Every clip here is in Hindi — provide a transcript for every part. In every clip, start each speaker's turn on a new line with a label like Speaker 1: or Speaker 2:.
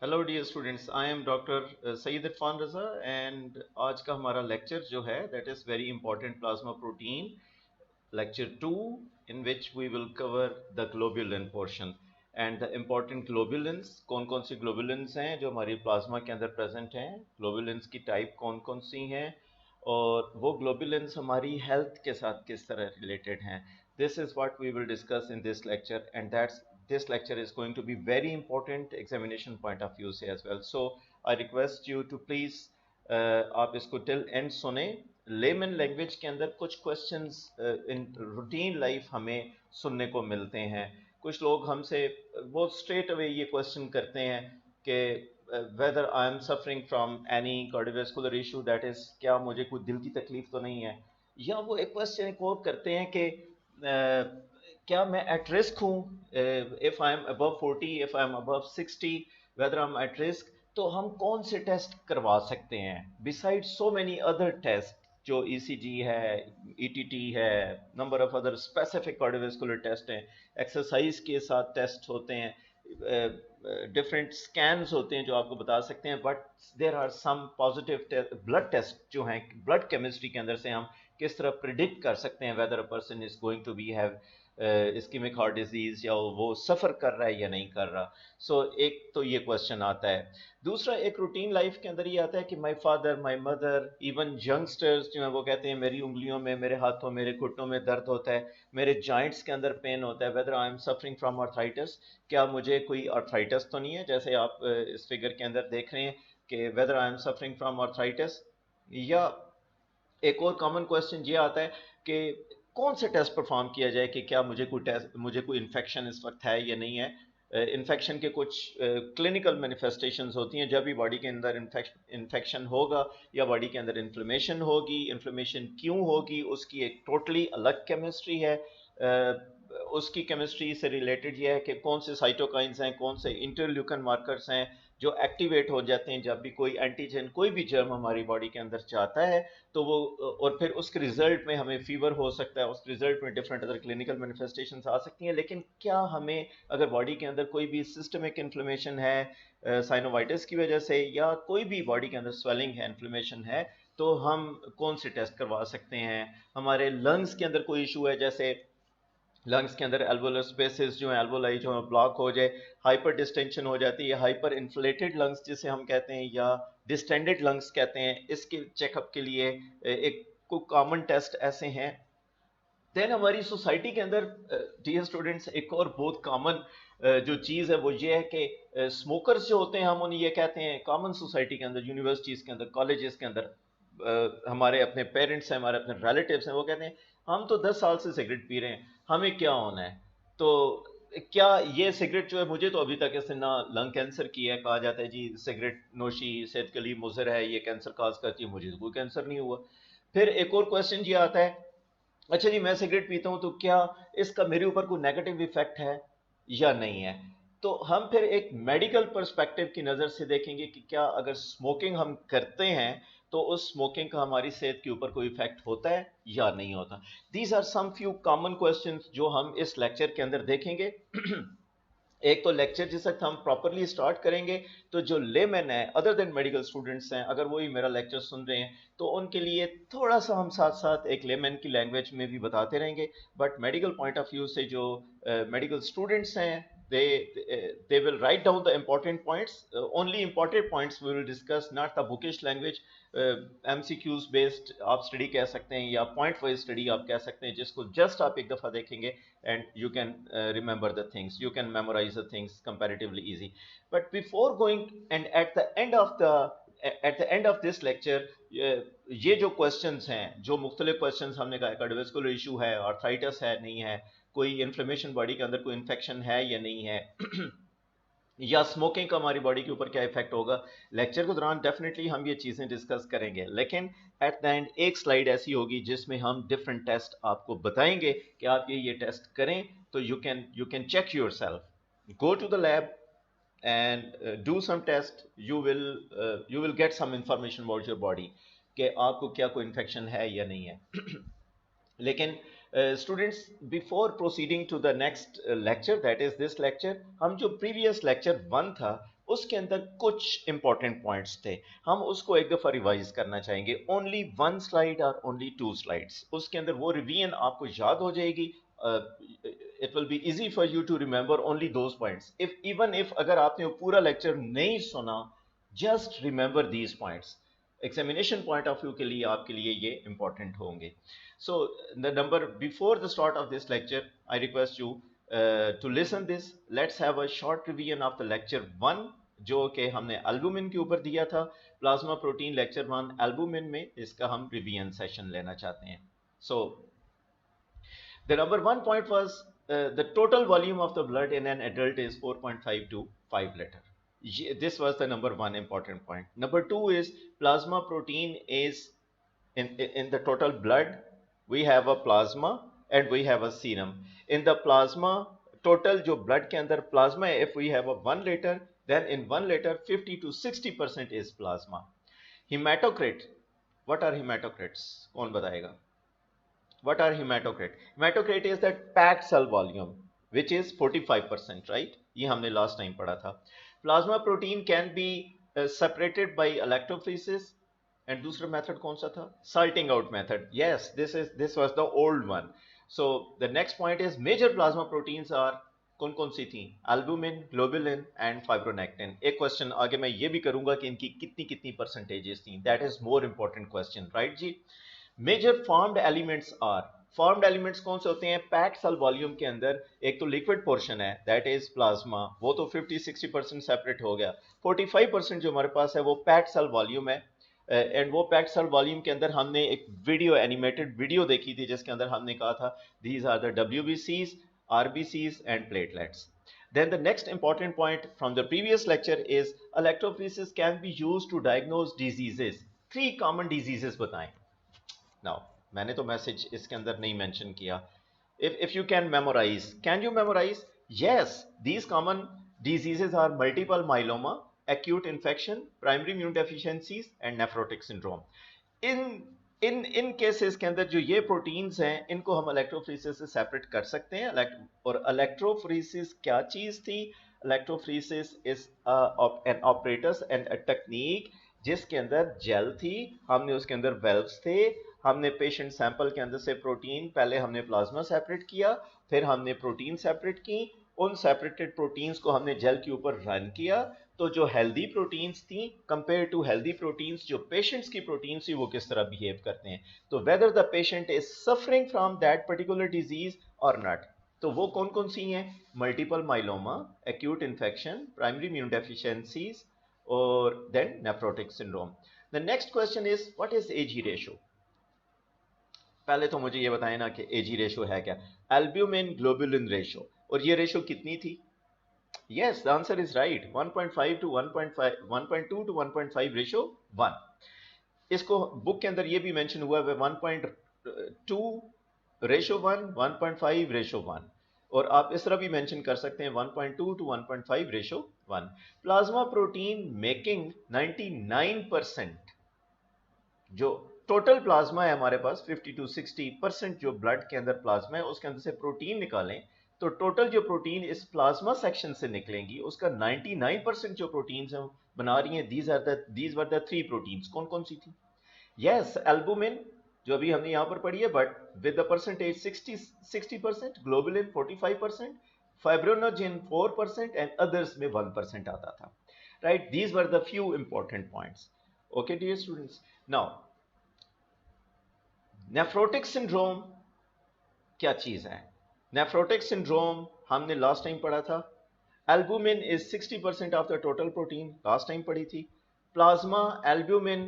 Speaker 1: Hello dear students, I am doctor Syed Irfan Raza and आज का हमारा लेक्चर जो है that is very important plasma protein lecture 2 in which we will cover the globulin portion and the important globulins कौन कौन सी globulins हैं जो हमारी प्लाज्मा के अंदर प्रेजेंट हैं, globulins की टाइप कौन कौन सी हैं और वो globulins हमारी हेल्थ के साथ किस तरह रिलेटेड हैं. This is what we will discuss in this lecture, and that's this lecture is going to be very important examination point of view से as well. So I request you to please आप इसको टिल एंड सुने. लेमन लैंग्वेज के अंदर कुछ क्वेश्चंस इन रूटीन लाइफ हमें सुनने को मिलते हैं. कुछ लोग हमसे बहुत स्ट्रेट अवे ये क्वेश्चन करते हैं कि weather I am suffering from any cardiovascular issue, that is क्या मुझे कोई दिल की तकलीफ तो नहीं है. या वो एक क्वेश्चन एक और करते हैं कि क्या मैं एट रिस्क हूँ if I am above 40, if I am above 60, whether I am at risk. तो हम कौन से टेस्ट करवा सकते हैं beside so many other test, जो ईसीजी है, ईटीटी है, number of other specific cardiovascular test हैं, एक्सरसाइज के साथ टेस्ट होते हैं, डिफरेंट स्कैन्स होते हैं जो आपको बता सकते हैं. But there are some positive blood test जो हैं, ब्लड केमिस्ट्री के अंदर से हम किस तरह प्रिडिक्ट कर सकते हैं whether a person is going to be have ischaemic heart disease या वो सफ़र कर रहा है या नहीं कर रहा. सो एक तो ये क्वेश्चन आता है. दूसरा एक रूटीन लाइफ के अंदर ये आता है कि my father, my mother, even youngsters जो हैं वो कहते हैं मेरी उंगलियों में, मेरे हाथों, मेरे घुटनों में दर्द होता है, मेरे जॉइंट्स के अंदर पेन होता है, weather I am suffering from arthritis. क्या मुझे कोई आर्थराइटिस तो नहीं है, जैसे आप इस फिगर के अंदर देख रहे हैं कि weather I am suffering from arthritis. या एक और कॉमन क्वेश्चन ये आता है कि कौन से टेस्ट परफॉर्म किया जाए कि क्या मुझे कोई इन्फेक्शन इस वक्त है या नहीं है. इन्फेक्शन के कुछ क्लिनिकल मैनिफेस्टेशंस होती हैं. जब भी बॉडी के अंदर इन्फेक्शन होगा या बॉडी के अंदर इन्फ्लेमेशन होगी, इन्फ्लेमेशन क्यों होगी उसकी एक टोटली अलग केमिस्ट्री है. उसकी केमिस्ट्री से रिलेटेड ये है कि कौन से साइटोकाइंस हैं, कौन से इंटरल्यूकन मार्कर्स हैं जो एक्टिवेट हो जाते हैं जब भी कोई एंटीजन, कोई भी जर्म हमारी बॉडी के अंदर जाता है. तो वो और फिर उसके रिजल्ट में हमें फीवर हो सकता है, उस रिजल्ट में डिफरेंट अदर क्लिनिकल मैनिफेस्टेशन आ सकती हैं. लेकिन क्या हमें अगर बॉडी के अंदर कोई भी सिस्टमिक इन्फ्लेमेशन है साइनोवाइटिस की वजह से, या कोई भी बॉडी के अंदर स्वेलिंग है, इन्फ्लेमेशन है, तो हम कौन से टेस्ट करवा सकते हैं. हमारे लंग्स के अंदर कोई इशू है, जैसे लंग्स के अंदर एल्वोलर स्पेसेस जो है, एल्वोलाई जो है ब्लॉक हो जाए, हाइपर डिस्टेंशन हो जाती है, हाइपर इन्फ्लेटेड लंग्स जिसे हम कहते हैं, या डिस्टेंडेड लंग्स कहते हैं, इसके चेकअप के लिए एक को कॉमन टेस्ट ऐसे हैं. देन हमारी सोसाइटी के अंदर डियर स्टूडेंट्स एक और बहुत कॉमन जो चीज़ है वो ये है कि स्मोकर्स जो होते हैं, हम उन्हें ये कहते हैं कॉमन सोसाइटी के अंदर, यूनिवर्सिटीज़ के अंदर, कॉलेजेस के अंदर, हमारे अपने पेरेंट्स हैं, हमारे अपने रिलेटिव्स हैं, वो कहते हैं हम तो 10 साल से सिगरेट पी रहे हैं, हमें क्या होना है. तो क्या ये सिगरेट जो है, मुझे तो अभी तक इसने ना लंग कैंसर की है, कहा जाता है जी सिगरेट नोशी सेहत के लिए मुज़र है, ये कैंसर काज करती है, मुझे तो कोई कैंसर नहीं हुआ. फिर एक और क्वेश्चन ये आता है, अच्छा जी मैं सिगरेट पीता हूँ तो क्या इसका मेरे ऊपर कोई नेगेटिव इफेक्ट है या नहीं है. तो हम फिर एक मेडिकल पर्सपेक्टिव की नज़र से देखेंगे कि क्या अगर स्मोकिंग हम करते हैं तो उस स्मोकिंग का हमारी सेहत के ऊपर कोई इफेक्ट होता है या नहीं होता. These are some few common questions जो हम इस लेक्चर के अंदर देखेंगे. एक तो लेक्चर जिस वक्त हम प्रॉपरली स्टार्ट करेंगे तो जो लेमैन है, अदर देन मेडिकल स्टूडेंट्स हैं, अगर वो भी मेरा लेक्चर सुन रहे हैं तो उनके लिए थोड़ा सा हम साथ साथ एक लेमैन की लैंग्वेज में भी बताते रहेंगे. But medical point of view से जो मेडिकल स्टूडेंट्स हैं, they will write down the important points, only important points we will discuss, not the bookish language. MCQs based आप स्टडी कह सकते हैं या पॉइंट वाइज स्टडी आप कह सकते हैं, जिसको जस्ट आप एक दफ़ा देखेंगे and you can remember the things, you can memorize the things comparatively easy. But before going, and at the end of this lecture, ये जो क्वेश्चंस हैं, जो मुख्तलिफ क्वेश्चंस हमने कहा, कार्डियोवैस्कुलर इशू है, आर्थराइटिस है नहीं है, कोई इन्फ्लेमेशन बॉडी के अंदर कोई इन्फेक्शन है या नहीं है, या स्मोकिंग का हमारी बॉडी के ऊपर क्या इफेक्ट होगा, लेक्चर के दौरान डेफिनेटली हम ये चीज़ें डिस्कस करेंगे. लेकिन एट द एंड एक स्लाइड ऐसी होगी जिसमें हम डिफरेंट टेस्ट आपको बताएंगे कि आप ये टेस्ट करें तो you can check yourself, go to the lab and do some test. You will get some information about your body कि आपको क्या कोई इन्फेक्शन है या नहीं है. लेकिन students, before proceeding to the next lecture, that is this lecture, हम जो प्रीवियस लेक्चर 1 था उसके अंदर कुछ इंपॉर्टेंट पॉइंट्स थे, हम उसको एक दफ़ा रिवाइज करना चाहेंगे। ओनली वन स्लाइड और ओनली टू स्लाइड्स, उसके अंदर वो रिवीजन आपको याद हो जाएगी। It will be easy for you to remember only those points. If even if अगर आपने वो पूरा लेक्चर नहीं सुना, just remember these points. Examination point of view के लिए आपके लिए ये इंपॉर्टेंट होंगे। So the number before the start of this lecture, I request you to listen this. Let's have a short revision of the lecture 1, जो कि हमने एल्बुमिन के ऊपर दिया था। प्लाज्मा प्रोटीन लेक्चर 1 एल्बुमिन में, इसका हम रिवीजन सेशन लेना चाहते हैं। So the number 1 point was the total volume of the blood in an adult is 4.5 to 5 liter. This was the number 1 important point. Number 2 is plasma protein is in the total blood, we have a plasma and we have a serum. In the plasma, total जो blood के अंदर plasma है, if we have a 1 liter, then in 1 liter 50 to 60% is plasma. Hematocrit, what are hematocrits? कौन बताएगा? What are hematocrit? Hematocrit is that packed cell volume, which is 45%, right? ये हमने last time पढ़ा था. Plasma protein can be separated by electrophoresis. And दूसरा मेथड कौन सा था? Salting out method. Yes, this was the old one. So the next point is major plasma proteins are कौन कौन सी थी? Albumin, globulin and fibronectin. एक क्वेश्चन आगे मैं ये भी करूंगा कि इनकी कितनी कितनी परसेंटेजेस थी. That is more important question, right जी? Major formed elements are, formed elements कौन से होते हैं? पैक्ड सेल वॉल्यूम के अंदर एक तो लिक्विड पोर्शन है, दैट इज प्लाज्मा, वो तो 50-60% सेपरेट हो गया। 45% जो हमारे पास है वो पैक्ड सेल वॉल्यूम है। एंड वो पैक्ड सेल वॉल्यूम के अंदर हमने एक वीडियो, एनिमेटेड वीडियो देखी थी, जिसके अंदर हमने कहा था these are the WBCs, RBCs and platelets. Then the next important point from the previous lecture is electrophoresis can be used to diagnose diseases. 3 common diseases बताएं। Now मैंने तो मैसेज इसके अंदर नहीं मेंशन किया। If you can memorize, can you memorize? Yes, these common diseases are multiple myeloma, acute infection, primary immune deficiencies and nephrotic syndrome. In cases के अंदर जो ये प्रोटीन्स हैं, इनको हम इलेक्ट्रोफोरेसिस से सेपरेट कर सकते हैं। और इलेक्ट्रोफोरेसिस क्या चीज थी? Electrophoresis is an operators and a technique जिसके अंदर जेल थी, हमने उसके अंदर वेल्व्स थे, हमने पेशेंट सैंपल के अंदर से प्रोटीन, पहले हमने प्लाज्मा सेपरेट किया, फिर हमने प्रोटीन सेपरेट की, उन सेपरेटेड प्रोटीन्स को हमने जेल के ऊपर रन किया। तो जो हेल्दी प्रोटीन्स थी कंपेयर टू हेल्दी प्रोटीन्स, जो पेशेंट्स की प्रोटीन्स थी, वो किस तरह बिहेव करते हैं, तो whether the patient is suffering from that particular disease और नॉट। तो वो कौन कौन सी हैं? Multiple myeloma, acute infection, primary immune deficiencies और then nephrotic syndrome. The next question is what is AG ratio? पहले तो मुझे ये बताएं ना कि एजी रेशो है क्या? Albumin globulin ratio. और ये रेशो कितनी थी? Yes, the answer is right. 1.5 to 1.5, 1.2 to 1.5 ratio 1। इसको बुक के अंदर ये भी मेंशन हुआ है 1.2 रेशो 1, 1.5 रेशो 1, और आप इस तरह भी मेंशन कर सकते हैं 1.2 to 1.5 ratio 1। Plasma protein making 99%, जो टोटल प्लाज्मा है हमारे पास 50 टू 60% जो ब्लड के अंदर प्लाज्मा है, उसके अंदर से प्रोटीन निकालें तो टोटल जो प्रोटीन इस प्लाज्मा सेक्शन से निकलेंगी, उसका 99% जो प्रोटीन्स हैं बना रही हैं दीज वर द 3 प्रोटीन्स। कौन कौन सी थी? यस, एल्बुमिन जो अभी हमने यहां पर पढ़ी है, but with the percentage 60%, globulin 45%, fibrinogen 4% and others में 1% आता था, right? These were the few important points. Okay dear students, now nephrotic syndrome क्या चीज है? नेफ्रोटिक सिंड्रोम हमने लास्ट टाइम पढ़ा था। Albumin is 60% of the total protein, last time पढ़ी थी। प्लाज्मा एल्बुमिन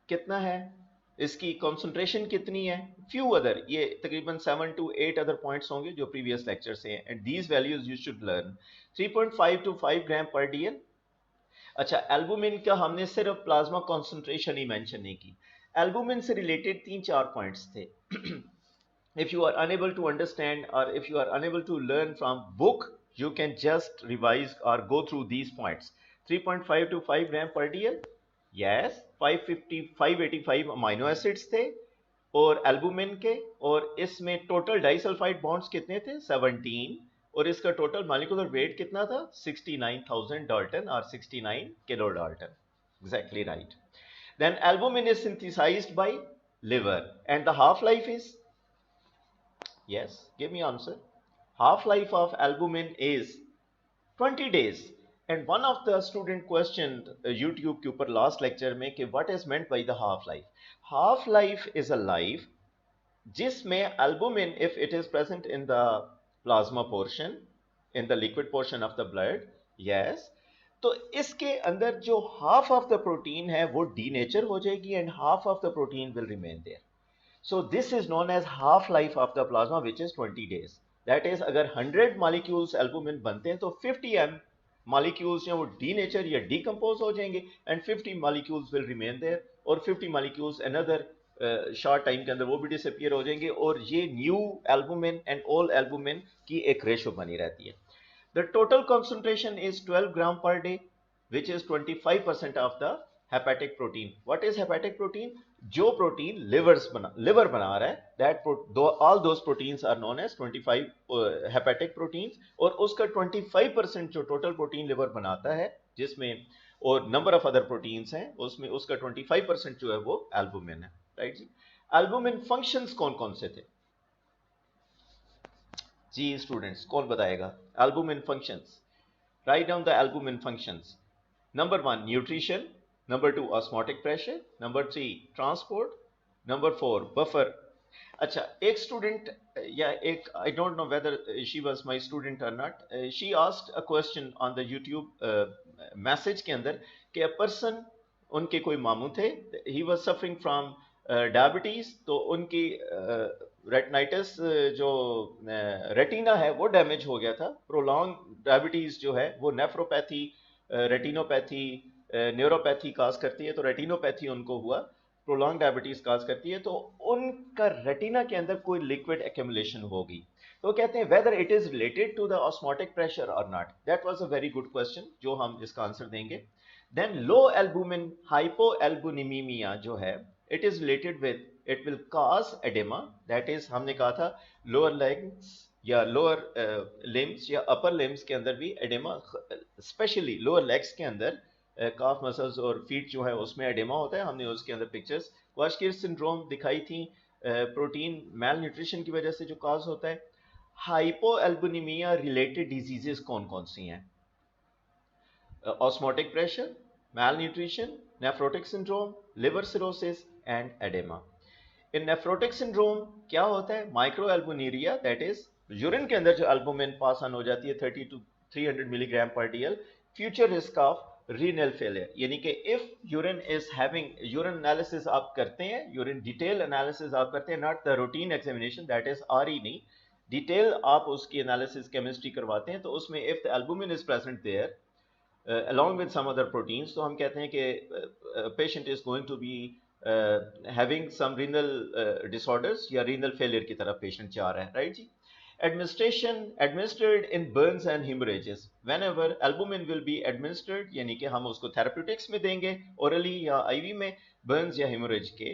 Speaker 1: कितना है, इसकी कॉन्सेंट्रेशन कितनी है, फ्यू अदर, ये तकरीबन 7 to 8 अदर पॉइंट्स होंगे जो प्रीवियस लेक्चर से हैं, and these values you should learn. 3.5 to 5 ग्राम पर डीएल। अच्छा, एल्बुमिन का हमने सिर्फ प्लाज्मा कॉन्सेंट्रेशन ही मेंशन नहीं की, एल्बुमिन से रिलेटेड 3-4 पॉइंट्स थे। If you are unable to understand or if you are unable to learn from book, you can just revise or go through these points. 3.5 to 5 gram per dl, yes, 550 585 amino acids थे और एल्बुमिन के, और इसमें टोटल डाइसल्फाइड बॉन्ड्स कितने थे? 17, और इसका टोटल मॉलिक्यूलर वेट कितना था 69,000 डाल्टन और 69 kilo Dalton. Exactly right. Then albumin is synthesized by liver and the half life is, yes, give me answer. Half life of albumin is 20 days. And one of the student questioned YouTube के ऊपर last lecture में कि what is meant by the half life. Half life is a life जिसमें albumin, if it is present in the plasma portion, in the liquid portion of the blood, yes, तो इसके अंदर जो half of the protein है वो denature हो जाएगी and half of the protein will remain there. So this is known as half life of the plasma, which is 20 days. That is, अगर 100 molecules albumin बनते हैं तो 50 molecules जो वो denature या decompose हो जाएंगे and 50 molecules will remain there और 50 molecules another शॉर्ट टाइम के अंदर वो भी डिसअपियर हो जाएंगे और ये new albumin and old albumin की एक रेशो बनी रहती है. The total concentration is 12 gram per day which is 25% of the hepatic protein. What is hepatic protein? जो प्रोटीन लिवर बना रहा है, that all those proteins are known as 25 hepatic proteins और उसका 25% जो टोटल प्रोटीन लिवर बनाता है जिसमें और नंबर ऑफ अदर प्रोटीन्स हैं उसमें उसका 25% जो है वो एल्बुमिन है. राइट जी. एल्बुमिन फंक्शंस कौन कौन से थे जी स्टूडेंट्स, कौन बताएगा albumin functions? Write down the albumin functions. Number 1 nutrition, number 2 osmotic pressure, number 3 transport, number 4 buffer. अच्छा, एक स्टूडेंट या एक I don't know whether she was my student और not, she asked a question on the YouTube message के अंदर कि अ पर्सन, उनके कोई मामू थे, he was suffering from diabetes, तो उनकी रेटिनाइटिस जो रेटिना है वो डैमेज हो गया था. प्रोलॉन्ग डायबिटीज जो है वो नेफ्रोपैथी, रेटिनोपैथी, न्यूरोपैथी काज करती है, तो रेटिनोपैथी उनको हुआ, प्रोलॉन्ग डायबिटीज काज करती है, तो उनका रेटिना के अंदर कोई लिक्विड एक्यूमुलेशन होगी. तो कहते हैं whether it is related to the osmotic pressure और not. That was a very good question जो हम इसका आंसर देंगे. देन लो एल्बुमिन हाइपोएल्बुमिnemia जो है, it is related with, it will cause edema, that is हमने कहा था lower legs या lower limbs या upper limbs के अंदर भी edema, especially lower legs के अंदर calf muscles और feet जो है उसमें edema होता है. हमने उसके अंदर pictures क्वाशकिर सिंड्रोम दिखाई थी, प्रोटीन मेल न्यूट्रिशन की वजह से जो काज होता है. हाइपोएल्बुमिnemia रिलेटेड डिजीजेस कौन कौन सी हैं? Osmotic pressure, malnutrition, nephrotic syndrome, liver cirrhosis and edema. In nephrotic syndrome क्या होता है? माइक्रोएल्बुमिनुरिया, दैट इज यूरिन के अंदर जो एल्बुमिन पास ऑन हो जाती है 30 to 300 milligram per DL. Future risk of renal failure, यानी कि if urine is having, urine analysis आप करते हैं, यूरिन डिटेल एनालिसिस आप करते हैं, not the routine examination, that is RE नहीं, डिटेल आप उसकी एनालिसिस केमिस्ट्री करवाते हैं, तो उसमें if the albumin is present there along with some other proteins, तो हम कहते हैं कि patient is going to be having some renal disorders या renal failure की तरफ patient जा रहा है. राइट जी. Administered in burns and hemorrhages. Whenever albumin will be administered, यानी कि हम उसको therapeutics में देंगे orally या IV में, burns या hemorrhage के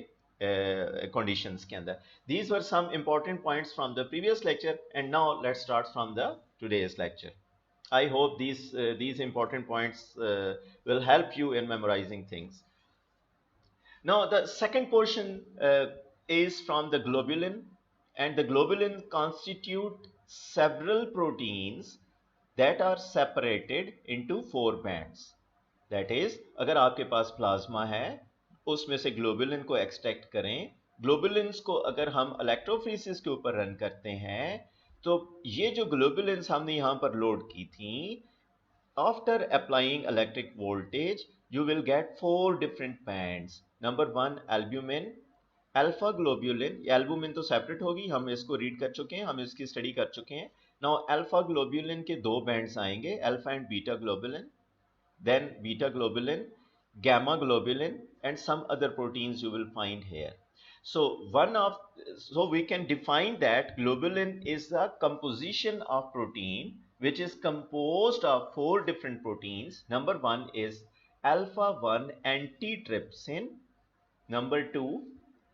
Speaker 1: conditions के अंदर. These were some important points from the previous lecture, and now let's start from the today's lecture. I hope these important points will help you in memorizing things. Now the second portion is from the globulin, and the globulin constitute several proteins that are separated into 4 bands. That is, अगर आपके पास प्लाज्मा है उसमें से ग्लोबुलिन को एक्सट्रैक्ट करें, ग्लोबुलिन्स को अगर हम इलेक्ट्रोफोरेसिस के ऊपर रन करते हैं, तो ये जो ग्लोबुलिन्स हमने यहाँ पर लोड की थी, after applying electric voltage you will get 4 different bands. Number 1 albumin, alpha globulin. Albumin तो सेपरेट होगी, हम इसको रीड कर चुके हैं, हम इसकी स्टडी कर चुके हैं. नाउ अल्फा ग्लोबुलिन के 2 बैंड्स आएंगे, alpha and beta globulin, then beta globulin, gamma globulin, and some other proteins you will find here. So we can define that globulin is the composition of protein which is composed of 4 different proteins. Number 1 is alpha 1 antitrypsin. Number 2,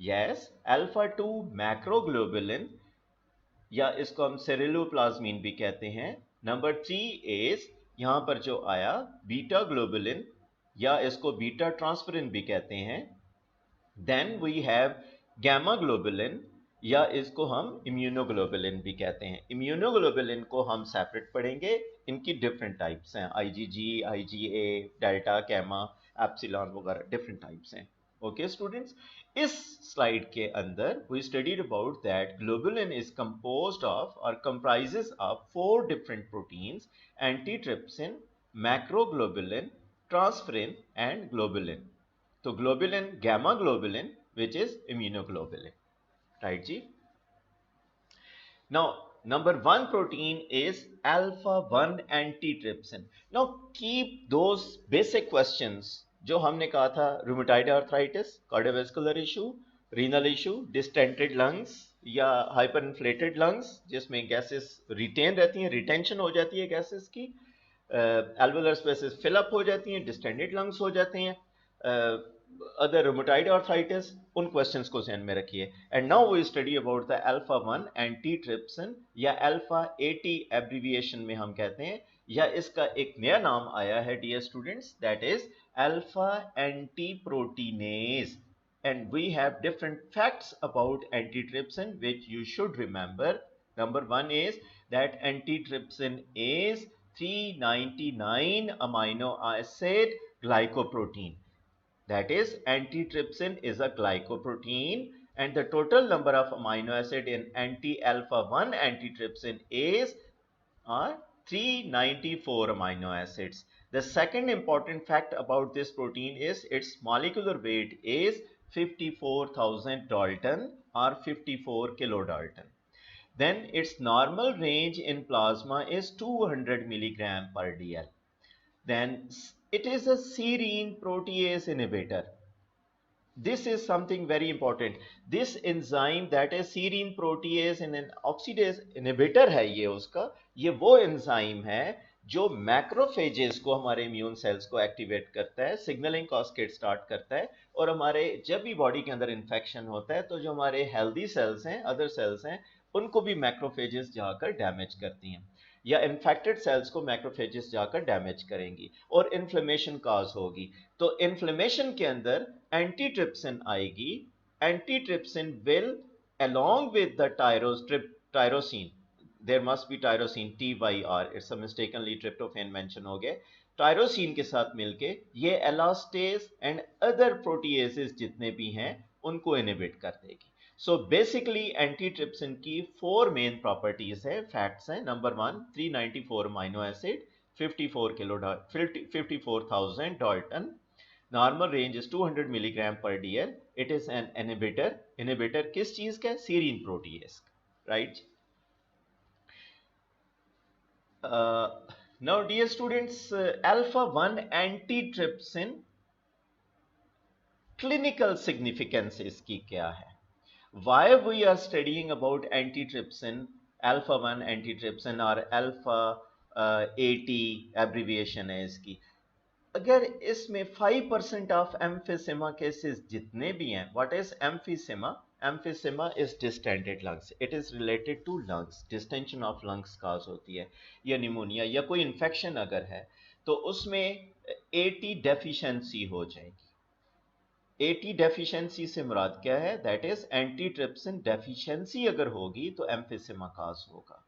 Speaker 1: yes, alpha 2 macroglobulin. या इसको हम सेरेलोप्लाज्मीन भी कहते हैं। नंबर 3 इज यहाँ पर जो आया बीटा ग्लोबुलिन या इसको बीटा ट्रांसफेरिन भी कहते हैं। Then we have gamma globulin या इसको हम इम्यूनोग्लोबुलिन भी कहते हैं। इम्यूनोग्लोबुलिन को हम सेपरेट पढ़ेंगे, इनकी डिफरेंट टाइप्स हैं, IGG, IGA, delta, gamma, epsilon वगैरह डिफरेंट टाइप्स हैं। ओके स्टूडेंट्स, इस स्लाइड के अंदर we studied about that globulin is composed of और comprises of 4 different proteins, antitrypsin, macroglobulin, transferrin and globulin. तो globulin, gamma globulin which is immunoglobulin, right जी। Now number 1 protein is alpha 1 antitrypsin. Now keep those basic questions जो हमने कहा था, rheumatoid arthritis, cardiovascular issue, renal issue, distended lungs या hyperinflated lungs जिसमें गैसेस रिटेन रहती हैं, रिटेंशन हो जाती है गैसेस की, alveolar spaces fill up हो जाती हैं, distended lungs हो जाते हैं, अदर रूमेटॉइड आर्थराइटिस, उन क्वेश्चंस को ध्यान में रखिए। And now we study about the alpha 1 antitrypsin या अल्फा 80 एब्रिविएशन में हम कहते हैं, या इसका एक नया नाम आया है dear students, that is alpha antiproteinase. And we have different facts about antitrypsin which you should remember. Number 1 is that antitrypsin is 399 amino acid glycoprotein. That is, antitrypsin is a glycoprotein and the total number of amino acid in anti-alpha 1 antitrypsin is 394 amino acids. The second important fact about this protein is its molecular weight is 54,000 Dalton or 54 kilodalton. Then its normal range in plasma is 200 milligram per dl. Then it is a serine protease inhibitor. This is something very important. This enzyme that is serine protease in an oxidase inhibitor है, ये वो एंजाइम है जो मैक्रोफेजेस को, हमारे इम्यून सेल्स को एक्टिवेट करता है, सिग्नलिंग कास्केड स्टार्ट करता है, और हमारे जब भी बॉडी के अंदर इन्फेक्शन होता है तो जो हमारे हेल्दी सेल्स हैं, अदर सेल्स हैं, उनको भी मैक्रोफेजेस जाकर डैमेज करती हैं, या इन्फेक्टेड सेल्स को मैक्रोफेजेस जाकर डैमेज करेंगी और इन्फ्लेमेशन काज होगी। तो इन्फ्लेमेशन के अंदर एंटीट्रिप्सिन आएगी। Antitrypsin will along with the tyrosine, there must be tyrosine, TYR, it's a mistakenly tryptophan mention हो गए, टायरोसिन के साथ मिलके ये एलास्टेज एंड अदर प्रोटीएसेस जितने भी हैं उनको इनहिबिट कर देगी। सो बेसिकली एंटीट्रिप्सिन की 4 मेन प्रॉपर्टीज है, फैक्ट्स हैं। Number 1, 394 amino acid, 54,000 Dalton, normal range is 200 milligram per dl, it is an inhibitor. Inhibitor किस चीज का? Serine protease, right. Now dear students, alpha 1 antitrypsin clinical significance इसकी क्या है? Why we are studying about antitrypsin, alpha 1 antitrypsin और alpha 80 abbreviation है इसकी। अगर इसमें 5% ऑफ एम्फिसेमा केसेस जितने भी हैं, what is emphysema? Emphysema is distended lungs, it is related to lungs, distension of lungs cause होती है, या निमोनिया या कोई इन्फेक्शन अगर है तो उसमें 80 डेफिशिएंसी हो जाएगी। 80 डेफिशिएंसी से मुराद क्या है? दैट इज एंटीट्रिप्सिन डेफिशिएंसी अगर होगी तो एम्फिसेमा काज होगा।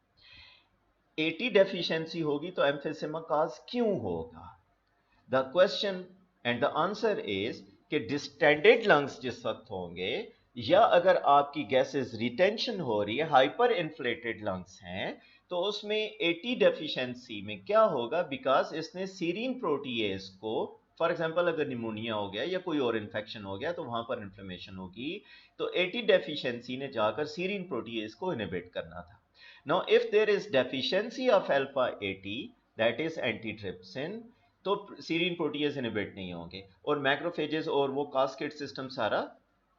Speaker 1: 80 डेफिशिएंसी होगी तो एम्फिसेमा काज क्यों होगा? The question and the answer is कि डिस्टेंडेड लंग्स जिस वक्त होंगे, या अगर आपकी गैसेस रिटेंशन हो रही है, हाइपर इन्फ्लेटेड लंग्स हैं, तो उसमें 80 डेफिशिएंसी में क्या होगा? बिकॉज इसने सीरीन प्रोटीएज को, फॉर एग्जांपल अगर निमोनिया हो गया या कोई और इन्फेक्शन हो गया तो वहां पर इन्फ्लेमेशन होगी, तो 80 डेफिशिएंसी ने जाकर सीरीन प्रोटीएज को इनहिबिट करना था। Now if there is deficiency of alpha 80, that is antitrypsin, तो सीरीन प्रोटीएज इनहिबिट नहीं होंगे और मैक्रोफेजेस और वो कास्केड सिस्टम सारा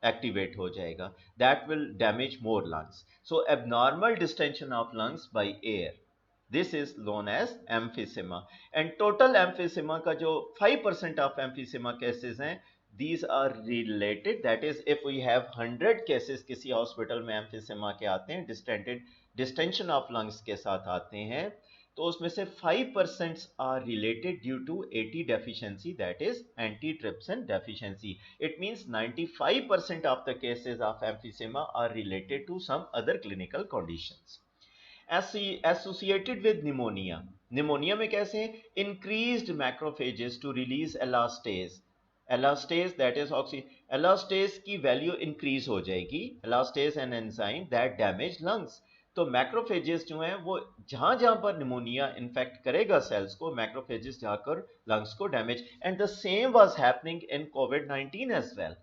Speaker 1: एक्टिवेट हो जाएगा, that will damage more lungs. So abnormal distension of lungs by air, this is known as emphysema. And total emphysema का जो 5% ऑफ एम्फिसेमा केसेस हैं, these are related, that is if we have 100 cases किसी हॉस्पिटल में एम्फिसेमा के आते हैं डिस्टेंडेड, डिस्टेंशन ऑफ लंग्स के साथ आते हैं, तो उसमें से 5% are related due to AT deficiency, that is antitrypsin deficiency. It means 95% of the cases of emphysema are related to some other clinical conditions. Associated with pneumonia. Pneumonia में कैसे? Increased macrophages to release elastase. Elastase that is oxy, elastase की वैल्यू इंक्रीज हो जाएगी. Elastase an enzyme that damage lungs. तो मैक्रोफेजेस जो हैं वो जहां जहां पर निमोनिया इन्फेक्ट करेगा सेल्स को, मैक्रोफेजेस जाकर लंग्स को damage. And the same was happening in कोविड-19 एज वेल.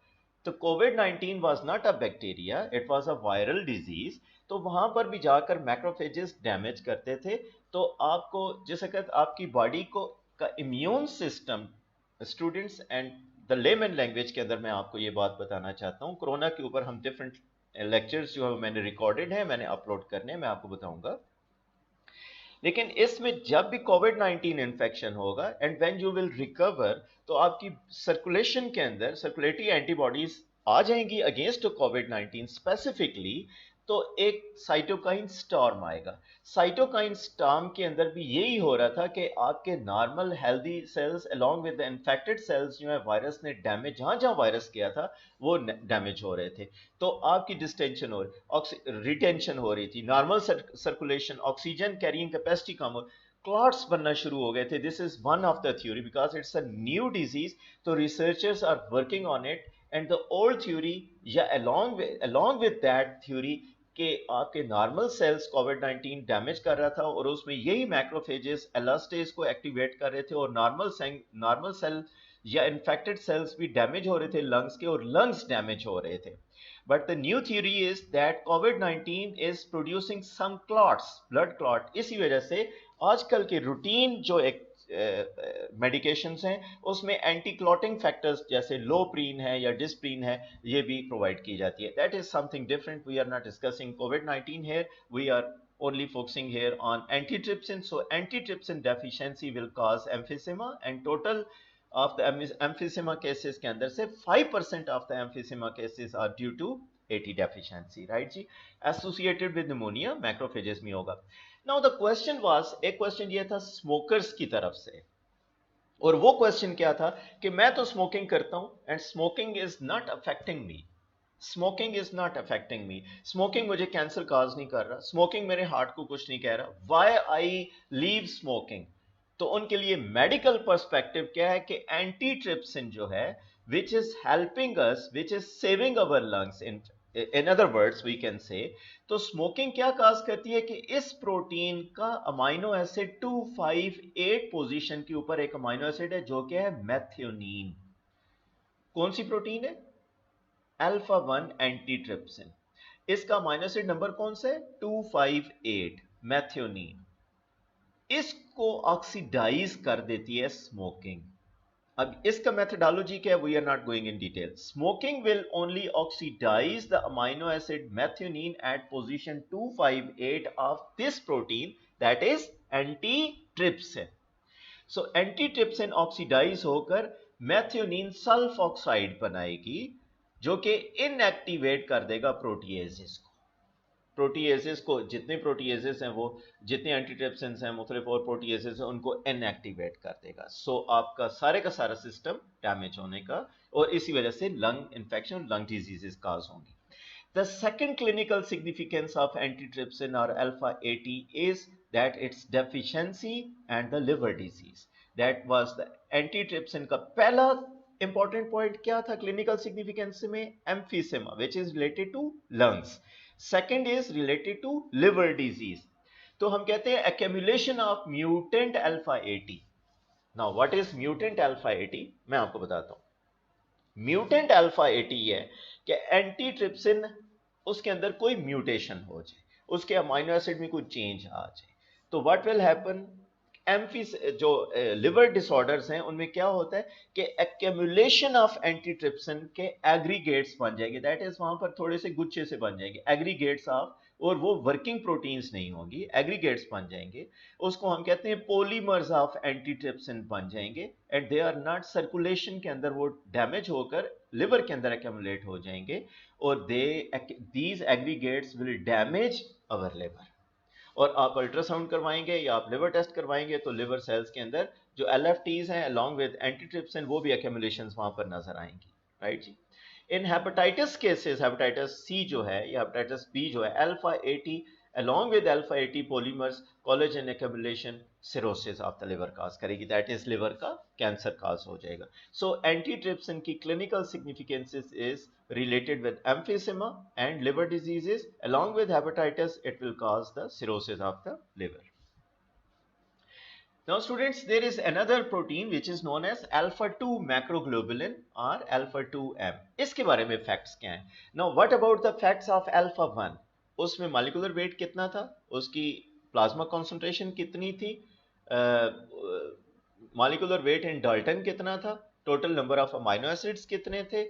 Speaker 1: तो कोविड-19 was not a bacteria, it was a viral disease. तो वहां पर भी जाकर मैक्रोफेजेस डैमेज करते थे. तो आपको जैसे कहते आपकी बॉडी को का immune system, students, and the layman language के अंदर मैं आपको ये बात बताना चाहता हूँ. कोरोना के ऊपर हम डिफरेंट लेक्चर्स जो है मैंने रिकॉर्डेड है, मैंने अपलोड करने हैं, मैं आपको बताऊंगा. लेकिन इसमें जब भी कोविड-19 इन्फेक्शन होगा and when you will recover, तो आपकी सर्कुलेशन के अंदर सर्कुलेटरी एंटीबॉडीज आ जाएंगी अगेंस्ट कोविड-19 स्पेसिफिकली. तो एक साइटोकाइन स्टॉर्म आएगा. साइटोकाइन स्टॉर्म के अंदर भी यही हो रहा था कि आपके normal healthy cells along with the infected cells जो है वायरस ने डैमेज, जहां जहां वायरस किया था वो डैमेज हो रहे थे. तो आपकी डिस्टेंशन हो रही, रिटेंशन हो रही थी, normal circulation, oxygen carrying capacity कम हो, क्लॉट्स बनना शुरू हो गए थे. This is one of the theory because it's a new disease. तो researchers are working on it. And the old theory या along with that थ्योरी कि आपके नॉर्मल सेल्स कोविड-19 डैमेज कर रहा था और उसमें यही मैक्रोफेजेस एलास्टेज को एक्टिवेट कर रहे थे और नॉर्मल सेल या इन्फेक्टेड सेल्स भी डैमेज हो रहे थे लंग्स के, और लंग्स डैमेज हो रहे थे. But the new theory is that कोविड-19 is producing some clots, blood clot. इसी वजह से आजकल के रूटीन जो एक मेडिकेशंस हैं उसमें एंटी क्लॉटिंग फैक्टर्स जैसे लोप्रीन है या डिस्प्रीन है, ये भी प्रोवाइड की जाती है. That is something different. We are not discussing कोविड-19 here. We are only focusing here on antitrypsin. So antitrypsin deficiency will cause emphysema, and total of the emphysema cases के अंदर से 5% of the emphysema cases are due to AT deficiency, right ji? Associated with pneumonia, macrophages में होगा. Now the question was, एक क्वेश्चन ये था स्मोकर्स की तरफ से, और वो क्वेश्चन क्या था कि मैं तो स्मोकिंग करता हूं and smoking is not affecting me. Smoking is not affecting me. Smoking मुझे कैंसर काज नहीं कर रहा, स्मोकिंग मेरे हार्ट को कुछ नहीं कह रहा. Why I leave smoking? तो उनके लिए मेडिकल पर्सपेक्टिव क्या है कि एंटी ट्रिप्सिन जो है which is helping us, which is saving our lungs, in other words we can say. तो स्मोकिंग क्या काज करती है कि इस प्रोटीन का अमाइनो एसिड 258 पोजीशन के ऊपर एक अमाइनो एसिड है जो क्या है, मेथियोनीन. कौन सी प्रोटीन है? Alpha 1 antitrypsin. इसका अमाइनो एसिड नंबर कौन सा है? 258, मेथियोनीन. इसको ऑक्सीडाइज कर देती है स्मोकिंग. अब इसका मेथडोलॉजी क्या है, we are not going in detail. Smoking will only oxidise the amino acid methionine at position 258 of this protein, that is antitrypsin. So antitrypsin oxidise होकर मेथियोनीन सल्फॉक्साइड बनाएगी जो कि इनएक्टिवेट कर देगा प्रोटीएजेस को. प्रोटीएजेस को, जितने प्रोटीएजेस हैं वो, जितने एंटीट्रिप्सिन्स हैं मुख्तलिफ और प्रोटीएजेस हैं, उनको इनएक्टिवेट कर देगा. सो आपका सारे का सारा सिस्टम डैमेज होने का, और इसी वजह से लंग इन्फेक्शन, लंग डिजीजेस काज होंगी. The second clinical significance of antitrypsin or alpha 80 is that its deficiency and the liver disease. That was the antitrypsin का पहला important point क्या था clinical significance में? Emphysema, which is related to lungs. Second is related to liver disease. तो हम कहते हैं accumulation of mutant alpha 80. Now what is mutant alpha 80? मैं आपको बताता हूँ. म्यूटेंट अल्फा 80 है कि एंटीट्रिप्सिन उसके अंदर कोई म्यूटेशन हो जाए, उसके अमाइनो एसिड में कोई चेंज आ जाए. तो व्हाट विल हैपन, जो लिवर डिसऑर्डर्स हैं उनमें क्या होता है कि एक्यूमुलेशन ऑफ एंटीट्रिप्सिन के एग्रीगेट्स बन जाएंगे. दैट इज वहां पर थोड़े से गुच्छे से बन जाएंगे एग्रीगेट्स ऑफ, और वो वर्किंग प्रोटीन्स नहीं होंगी, एग्रीगेट्स बन जाएंगे. उसको हम कहते हैं पॉलीमर्स ऑफ एंटीट्रिप्सिन बन जाएंगे, and they are not circulation के अंदर, वो डैमेज होकर लिवर के अंदर एक्यूमुलेट हो जाएंगे, और these aggregates will damage our liver. और आप अल्ट्रासाउंड करवाएंगे या आप लिवर टेस्ट करवाएंगे तो लिवर सेल्स के अंदर जो LFTs हैं अलॉन्ग विद एंटीट्रिप्सिन वो भी एक्यूमुलेशंस वहां पर नजर आएंगी, राइट जी। इन हेपेटाइटिस केसेस, हेपेटाइटिस सी जो है या हेपेटाइटिस बी जो है, alpha 80 along with alpha 80 polymers collagen accumulation cirrhosis of the liver cause करेगी, that is liver का cancer cause हो जाएगा। So antitrypsin की clinical significance is related with emphysema and liver diseases along with hepatitis, it will cause the cirrhosis of the liver. Now students, there is another protein which is known as alpha 2 macroglobulin or alpha 2M. इसके बारे में facts क्या हैं? Now what about the facts of alpha 1? उसमें मॉलिक्यूलर वेट कितना था, उसकी प्लाज्मा कॉन्सेंट्रेशन कितनी थी, मॉलिक्यूलर वेट इन डाल्टन कितना था, total number of amino acids कितने थे।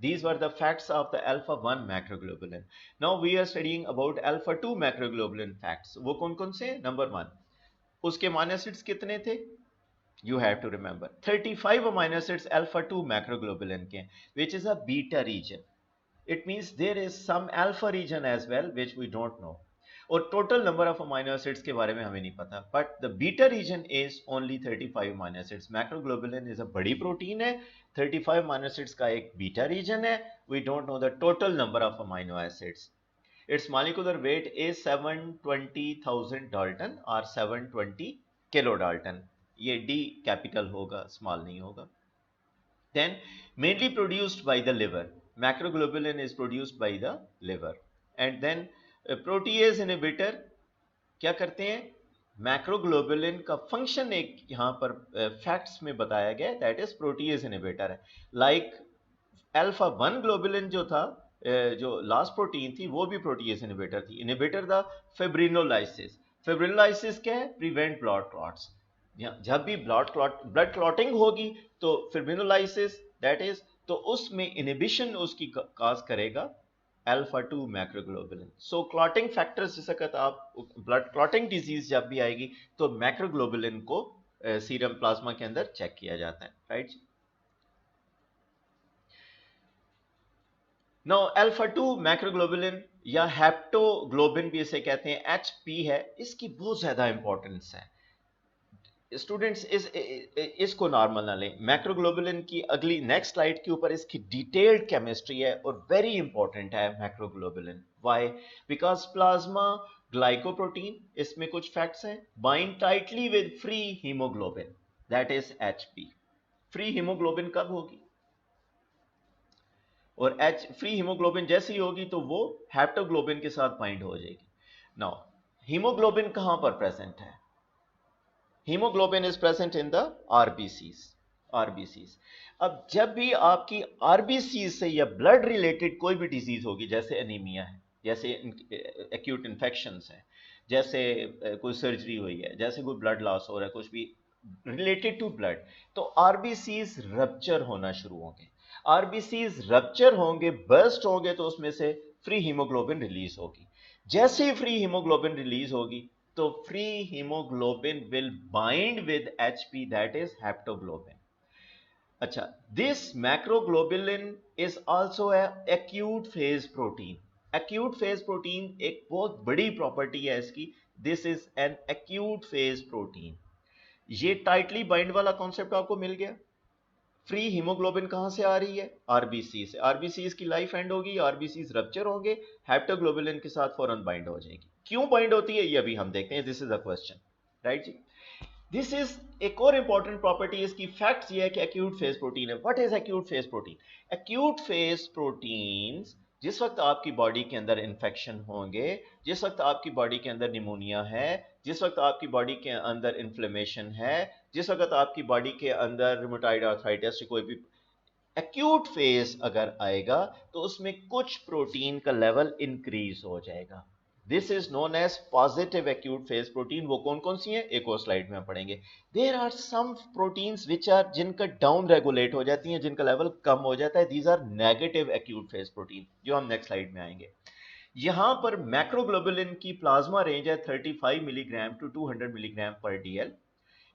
Speaker 1: These were the facts of the alpha 1 macroglobulin. Now we are studying about alpha 2 macroglobulin facts. वो कौन कौन से? नंबर 1, उसके अमाइनो एसिड्स कितने थे? You have to remember 35 amino acids alpha 2 macroglobulin के, which is a beta region. It means there is some alpha region as well which we don't know. और total number of amino acids के बारे में हमें नहीं पता, but the beta region is only 35 amino acids. Macroglobulin is a बड़ी प्रोटीन है, 35 amino acids का एक beta region है. We don't know the total number of amino acids. Its molecular weight is 720,000 Dalton or 720 kilodalton. ये D capital होगा, small नहीं होगा. Then mainly produced by the liver. Macroglobulin is produced by the liver. And then protease inhibitor क्या करते हैं? मैक्रोग्लोबुलिन का फंक्शन एक यहाँ पर फैक्ट्स में बताया गया, दैट इज प्रोटीज इनहिबिटर है। लाइक अल्फा 1 ग्लोबुलिन जो था, जो लास्ट प्रोटीन थी, वो भी प्रोटीज इनहिबिटर थी। Inhibitor the फिब्रिनोलाइसिस। फिब्रिनोलाइसिस क्या है? Prevent blood clots. जब भी ब्लड क्लॉटिंग होगी तो फिब्रिनोलाइसिस दैट इज, तो उसमें इनहिबिशन उसकी काज करेगा अल्फा 2 मैक्रोग्लोबुलिन। सो क्लॉटिंग फैक्टर्स, जैसा कहते आप ब्लड क्लॉटिंग डिजीज जब भी आएगी तो मैक्रोग्लोबुलिन को सीरम प्लाज्मा के अंदर चेक किया जाता है, राइट। नाउ अल्फा 2 मैक्रोग्लोबुलिन या हेप्टोग्लोबिन भी इसे कहते हैं, HP है, इसकी बहुत ज्यादा इंपॉर्टेंस है। स्टूडेंट्स इसको नॉर्मल ना लें। मैक्रोग्लोबुलिन की अगली नेक्स्ट स्लाइड के ऊपर इसकी डिटेल्ड केमिस्ट्री है और वेरी इंपॉर्टेंट है मैक्रोग्लोबुलिन। व्हाई? बिकॉज प्लाज्मा ग्लाइकोप्रोटीन, इसमें कुछ फैक्ट्स हैं, bind tightly with free haemoglobin that is HP। Free haemoglobin कब होगी? और फ्री हीमोग्लोबिन जैसी होगी तो वो हेप्टोग्लोबिन के साथ बाइंड हो जाएगी। नाउ हीमोग्लोबिन कहां पर प्रेजेंट है? Haemoglobin is present in the RBCs. अब जब भी आपकी आरबीसीज से या ब्लड रिलेटेड कोई भी डिजीज होगी, जैसे एनीमिया है, जैसे एक्यूट इन्फेक्शंस है, जैसे कोई सर्जरी हुई है, जैसे कोई ब्लड लॉस हो रहा है, कुछ भी रिलेटेड टू ब्लड, तो आरबीसीज रप्चर होना शुरू होंगे। आरबीसीज रप्चर होंगे, बर्स्ट होंगे, तो उसमें से फ्री हीमोग्लोबिन रिलीज होगी। जैसे ही फ्री हीमोग्लोबिन रिलीज होगी तो free haemoglobin will bind with HP that is haptoglobin. अच्छा, this macroglobulin is also acute phase protein. Acute phase protein एक बहुत बड़ी प्रॉपर्टी है इसकी, this is an acute phase protein. ये टाइटली बाइंड वाला कॉन्सेप्ट आपको मिल गया। फ्री हीमोग्लोबिन कहां से आ रही है? आरबीसी से। आरबीसी की लाइफ एंड होगी, आरबीसी रप्चर होंगे, हेप्टोग्लोबुलिन के साथ फौरन बाइंड हो जाएगी। क्यों बाइंड होती है ये अभी हम देखते हैं, this is a question, right जी। दिस इज एक और इंपॉर्टेंट प्रॉपर्टी, इसकी फैक्ट्स ये है कि एक्यूट फेज प्रोटीन है। What is acute phase protein? Acute phase proteins, जिस वक्त आपकी बॉडी के अंदर इंफेक्शन होंगे, जिस वक्त आपकी बॉडी के अंदर निमोनिया है, जिस वक्त आपकी बॉडी के अंदर इन्फ्लेमेशन है, जिस वक्त आपकी बॉडी के अंदर रूमेटॉइड आर्थराइटिस, कोई भी एक्यूट फेज अगर आएगा तो उसमें कुछ प्रोटीन का लेवल इंक्रीज हो जाएगा। This is known as positive acute phase protein. वो कौन कौन सी हैं एक और स्लाइड में पढ़ेंगे। There are some proteins which are, जिनका डाउन रेगुलेट हो जाती हैं, जिनका लेवल कम हो जाता है, these are negative acute phase protein, जो हम नेक्स्ट स्लाइड में आएंगे। यहां पर मैक्रोग्लोबुलिन की प्लाज्मा रेंज है 35 milligram to 200 milligram per DL।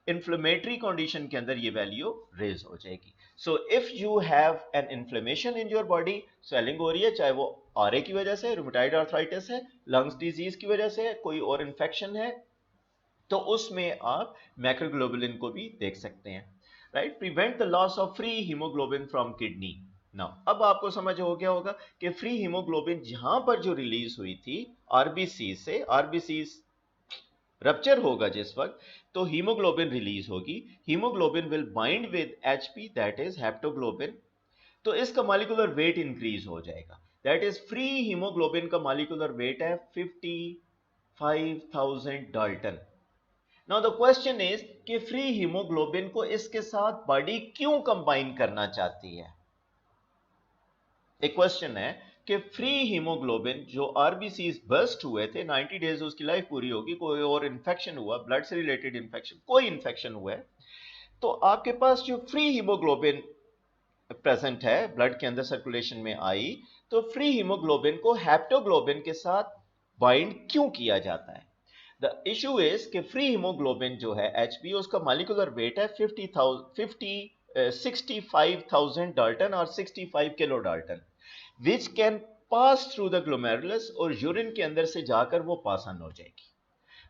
Speaker 1: Inflammatory condition के अंदर ये वैल्यू रेज हो जाएगी। So if you have an inflammation in your body, swelling हो रही है, चाहे वो आरए की वजह से, रूमेटाइड आर्थराइटिस है, लंग्स डिजीज की वजह से, कोई और इन्फेक्शन है, तो उसमें आप मैक्रोग्लोबुलिन को भी देख सकते हैं, right. Prevent the loss of free haemoglobin from kidney. Now अब आपको समझ हो गया होगा कि फ्री हीमोग्लोबिन जहां पर जो रिलीज हुई थी आरबीसी से, आरबीसी रप्चर होगा जिस वक्त, तो हीमोग्लोबिन रिलीज होगी। Haemoglobin will bind with HP, that is haptoglobin, तो इसका मॉलिक्यूलर वेट इंक्रीज हो जाएगा। दैट इज फ्री हीमोग्लोबिन का मॉलिक्यूलर वेट है 55,000 Dalton. Now the question is कि फ्री हीमोग्लोबिन को इसके साथ बॉडी क्यों कंबाइन करना चाहती है। एक क्वेश्चन है कि फ्री हीमोग्लोबिन जो आरबीसीज बर्स्ट हुए थे, 90 डेज उसकी लाइफ पूरी होगी, कोई और इन्फेक्शन हुआ, ब्लड से रिलेटेड इन्फेक्शन, कोई इन्फेक्शन हुआ है, तो आपके पास जो फ्री हीमोग्लोबिन प्रेजेंट है ब्लड के अंदर सर्कुलेशन में आई, तो फ्री हीमोग्लोबिन को हेप्टोग्लोबिन के साथ बाइंड क्यों किया जाता है। द इशू इज कि फ्री हीमोग्लोबिन जो है एचबी, उसका मॉलिक्यूलर वेट है 65,000 डाल्टन और 65 kilo Dalton, which can pass through the glomerulus, और यूरिन के अंदर से जाकर वो पास ऑन हो जाएगी,